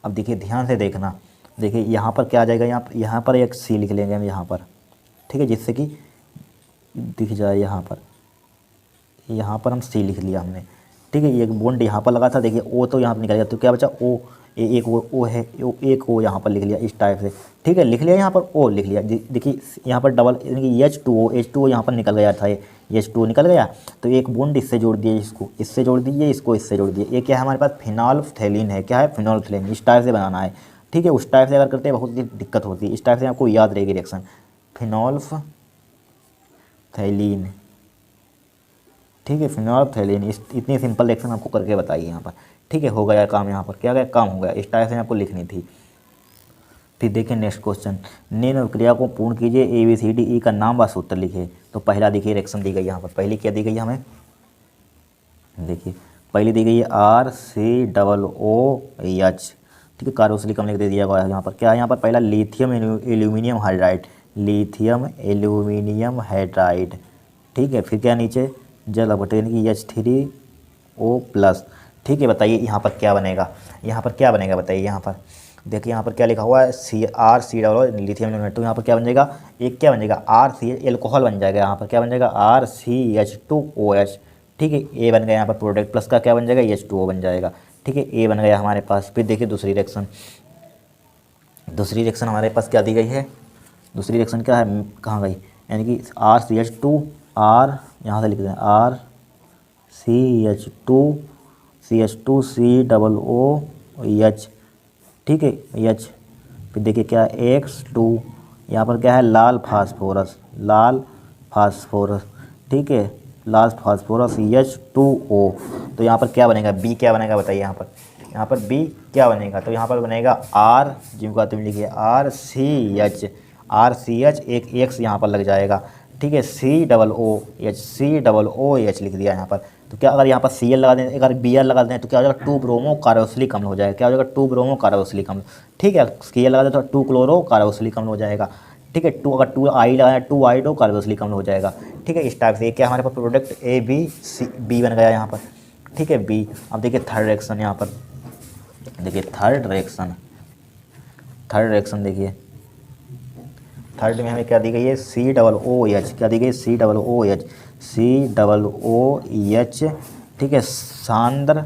अब देखिए ध्यान से देखना, देखिए यहाँ पर क्या आ जाएगा, यहाँ पर एक C लिख लेंगे हम यहाँ पर, ठीक है, जिससे कि दिख जाए यहाँ पर हम C लिख लिया हमने, ठीक है। एक बॉन्ड यहाँ पर लगा था, देखिए O तो यहाँ पर निकल गया, तो क्या बचा O, एक O है, एक O यहाँ पर लिख लिया इस टाइप से, ठीक है, लिख लिया यहाँ पर O लिख लिया। देखिए यहाँ पर डबल यानी कि H2O यहाँ पर निकल गया था, ये H2O निकल गया, तो एक बॉन्ड इससे जोड़ दिए, इससे जोड़ दीजिए, इसको इससे जोड़ दिए। ये क्या है हमारे पास, फिनोल्फथैलीन है, क्या है, फिनोल्फथैलीन, इस टाइप से बनाना है, ठीक है। उस टाइप से अगर करते हैं बहुत ही दिक्कत होती है, इस टाइप से आपको याद रहेगी रिएक्शन, फिनोल्फथैलीन, ठीक है, फिनोल्फथैलीन। इतनी सिंपल रिएक्शन आपको करके बताइए यहाँ पर, ठीक है। हो गया काम, यहाँ पर क्या गया, काम हो गया, इस टाइप से आपको लिखनी थी। फिर देखिए नेक्स्ट क्वेश्चन, निम्न क्रिया को पूर्ण कीजिए, ABCDE का नाम व सूत्र लिखे। तो पहला देखिए रिएक्शन दी गई यहाँ पर, पहली क्या दी गई है हमें, देखिए पहली दी गई है RCOOH, ठीक है, कार्बोक्सिलिक अम्ल दे दिया गया है। यहाँ पर क्या है, यहाँ पर पहला lithium aluminium hydride, lithium aluminium hydride, ठीक है। फिर क्या नीचे जल अपघटन यानी कि H3O+, ठीक है। बताइए यहाँ पर क्या बनेगा, यहाँ पर क्या बनेगा बताइए। यहाँ पर देखिए यहाँ पर क्या लिखा हुआ है, RC डबल लिथियम एल्यूमिनेट, तो यहाँ पर क्या बन जाएगा, एक क्या बन जाएगा, RC एल्कोहल बन जाएगा, यहाँ पर क्या बन जाएगा, RCH2OH, ठीक है। ए बन गया यहाँ पर प्रोडक्ट, प्लस का क्या बन जाएगा, H2O बन जाएगा, ठीक है, ए बन गया हमारे पास। फिर देखिए दूसरी रिएक्शन, दूसरी रिएक्शन हमारे पास क्या दी गई है, दूसरी रिएक्शन क्या है, कहाँ गई, यानी कि RCH2 R, यहाँ से लिख दें RCH2CH2COOH, ठीक है, H। फिर देखिए क्या है, X2, यहाँ पर क्या है, लाल फास्फोरस, ठीक है, लाल फास्फोरस H2O। तो यहाँ पर क्या बनेगा, B क्या बनेगा बताइए। यहाँ पर B क्या बनेगा, तो यहाँ पर बनेगा R, जिनका तुम लिखिए RCH, एक X यहाँ पर लग जाएगा, ठीक है, COOH लिख दिया यहाँ पर। तो क्या अगर यहाँ पर Cl लगा दें, अगर Br लगा दें, तो क्या हो जाएगा, 2 ब्रोमो कार्बोक्सिलिक अम्ल हो जाएगा, क्या हो जाएगा, 2 ब्रोमो कार्बोक्सिलिक अम्ल, ठीक है। Cl लगा दें तो 2 क्लोरो कार्बोक्सिलिक अम्ल हो जाएगा, ठीक है। अगर 2 आई लगाए 2 आइडो कार्बोक्सिलिक अम्ल हो जाएगा, ठीक है। इस टाइप से क्या हमारे पास प्रोडक्ट B बन गया यहाँ पर, ठीक है, B। अब देखिए थर्ड रिएक्शन, यहाँ पर देखिए थर्ड रिएक्शन देखिए, थर्ड में हमें क्या दी गई है, COOH, क्या दी गई है, COOH, ठीक है, सांद्र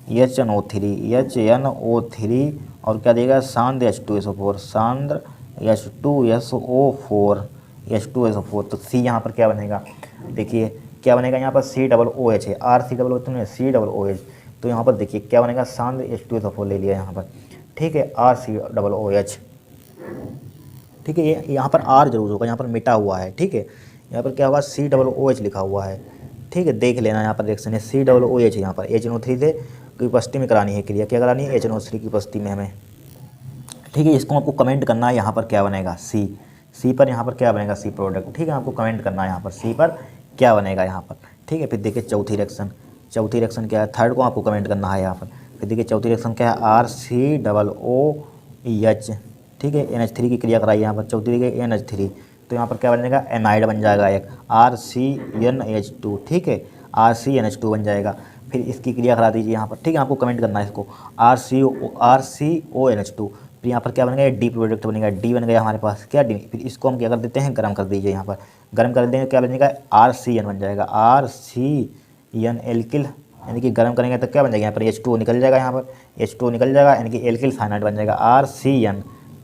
HNO3 और क्या देगा, सांद्र H2SO4, सांद्र H2SO4, तो C यहाँ पर क्या बनेगा, देखिए क्या बनेगा, यहाँ पर COOH है, RCOOH तो COOH, तो यहाँ पर देखिए क्या बनेगा, सांद्र H2SO4 ले लिया यहाँ पर, ठीक है, RCOOH, ठीक है। ये यहाँ पर R जरूर होगा, यहाँ पर मिटा हुआ है, ठीक है। यहाँ पर क्या होगा, COOH लिखा हुआ है, ठीक है, देख लेना यहाँ पर रिएक्शन है, COOH यहाँ पर HNO3 से की उपस्थिति में करानी है क्रिया, क्या करानी है, HNO3 की उपस्थिति में हमें, ठीक है। इसको आपको कमेंट करना है, यहाँ पर क्या बनेगा, C पर यहाँ पर क्या बनेगा, C प्रोडक्ट, ठीक है। आपको कमेंट करना है यहाँ पर C पर क्या बनेगा यहाँ पर, ठीक है। फिर देखिए चौथी रिएक्शन क्या है, थर्ड को आपको कमेंट करना है यहाँ पर। फिर देखिए चौथी रिएक्शन क्या है, RCOOH, ठीक है, NH3 की क्रिया कराइए यहाँ पर, चौथी देखिए NH3, तो यहाँ पर क्या बनेगा, एमाइड बन जाएगा एक, RCNH2, ठीक है, RCNH2 बन जाएगा। फिर इसकी क्रिया करा दीजिए यहाँ पर, ठीक है। आपको कमेंट करना है इसको, RCONH2, फिर यहाँ पर क्या बनेगा, डी प्रोडक्ट बनेगा, डी बन गया हमारे पास, क्या डी। फिर इसको हम क्या कर देते हैं, गर्म कर दीजिए, यहाँ पर गर्म कर देंगे, क्या बनेगा, RCN बन जाएगा, RCN एल्किल, यानी कि गर्म करेंगे तो क्या बन जाएगा, यहाँ पर H2O निकल जाएगा, यहाँ पर H2O निकल जाएगा, यानी कि एल्किल साइनाइड बन जाएगा, RCN,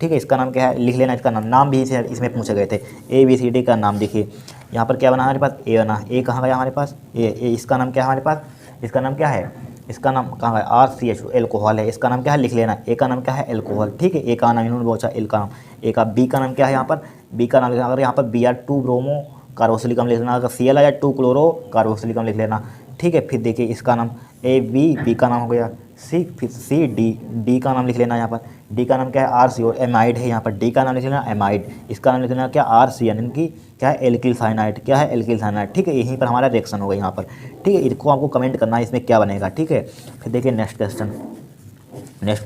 ठीक है। इसका नाम क्या है, लिख लेना, इसका नाम भी इसमें पूछे गए थे, ABCD का नाम देखिए, यहाँ पर क्या बना हमारे पास ए बना, ए कहाँ गया हमारे पास ए, इसका नाम क्या है हमारे पास, इसका नाम क्या है, इसका नाम कहाँ गया RCH एल्कोहल है, इसका नाम क्या है लिख लेना, ए का नाम क्या है एल्कोहल, ठीक है। ए का नाम इन्होंने बोला एल का नाम, ए का बी का नाम क्या है यहाँ पर, बी का नाम अगर यहाँ पर Br2 ब्रोमो कार्बोक्सिलिकम लिख लेना, अगर Cl आ जाए 2 क्लोरो कार्बोक्सिलिकम लिख लेना, ठीक है। फिर देखिए इसका नाम बी का नाम हो गया सी, फिर डी का नाम लिख लेना यहाँ पर, डी का नाम क्या है RCO एमाइड है, यहाँ पर डी का नाम लिख लेना एमाइड, इसका नाम लिख लेना क्या RCN, इनकी क्या है एल्किल साइनाइड, क्या है एल्किल साइनाइड, ठीक है। यहीं पर हमारा रिएक्शन होगा यहाँ पर, ठीक है। इसको आपको कमेंट करना है इसमें क्या बनेगा, ठीक है। फिर देखिए नेक्स्ट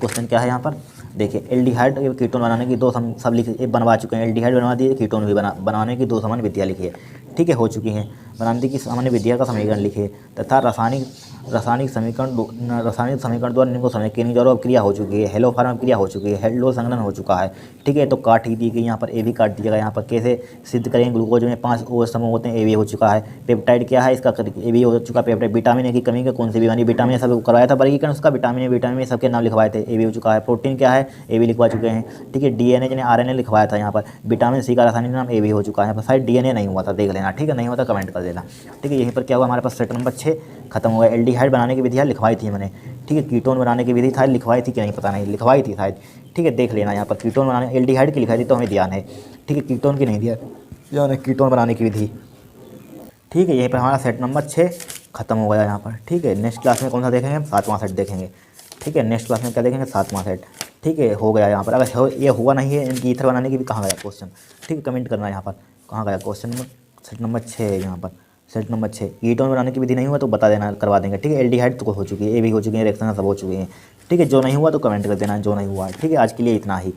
क्वेश्चन क्या है यहाँ पर, देखिए एल्डिहाइड कीटोन बनाने की दो सब लिखे बनवा चुके हैं, एल्डिहाइड बनवा दिए, कीटोन भी बनाने की दो सामान्य विधियाँ लिखी है, ठीक है, हो चुकी हैं। बनाने की सामान्य विधिया का समीकरण लिखिए तथा रासायनिक समीकरण द्वारा इनको समय की नहीं और क्रिया हो चुकी है, हेलो फार्म क्रिया हो चुकी है, हेलो संघनन हो चुका है, ठीक है। तो काट ही दी गई यहाँ पर, ए भी काट दिया गया यहाँ पर, कैसे सिद्ध करेंगे, ग्लूकोज में 5 OH समूह होते हैं, ए भी हो चुका है। पेप्टाइड क्या है इसका, ए भी हो चुका है। पेप्टाइड विटामिन ए की कमी का कौन सी बीमारी, विटामिन सब करवाया था वर्गीकरण उसका, विटामिन ए सबके नाम लिखवाए थे, ए भी हो चुका है। प्रोटीन क्या है, ए भी लिखवा चुके हैं, ठीक है। DNA जिन्हें RNA लिखवाया था यहाँ पर, विटामिन सी का रासायनिक नाम ए भी हो चुका है, यहाँ पर शायद DNA नहीं हुआ था, देख लेना, ठीक है। नहीं हुआ था कमेंट कर देना, ठीक है। यहीं पर क्या हुआ हमारे पास सेट नंबर 6 खत्म हुआ। एल्डिहाइड बनाने की विधियाँ लिखवाई थी मैंने, ठीक है। कीटोन बनाने की विधि था लिखवाई थी कि नहीं पता नहीं, लिखवाई थी शायद, ठीक है। देख लेना यहाँ पर कीटोन बनाने, एल्डिहाइड की लिखाई थी तो हमें ध्यान है, ठीक है। कीटोन की नहीं दिया ध्यान है, कीटोन बनाने की विधि, ठीक है। यहीं पर हमारा सेट नंबर 6 खत्म हो गया यहाँ पर, ठीक है। नेक्स्ट क्लास में कौन सा देखेंगे, 7वां सेट देखेंगे, ठीक है। नेक्स्ट क्लास में क्या देखेंगे, 7वां सेट, ठीक है। हो गया यहाँ पर, अगर ये हुआ नहीं है इनकी ईथर बनाने की भी कहाँ गया क्वेश्चन, ठीक है, कमेंट करना यहाँ पर कहाँ गया क्वेश्चन नंबर, सेट नंबर 6 है यहाँ पर, सेट नंबर 6। कीटोन बनाने की विधि नहीं हुआ तो बता देना, करवा देंगे, ठीक है। एल्डिहाइड तो हो चुकी है, ए भी हो चुकी है, रिएक्शन सब हो चुकी हैं, ठीक है। जो नहीं हुआ तो कमेंट कर देना जो नहीं हुआ, ठीक है। आज के लिए इतना ही।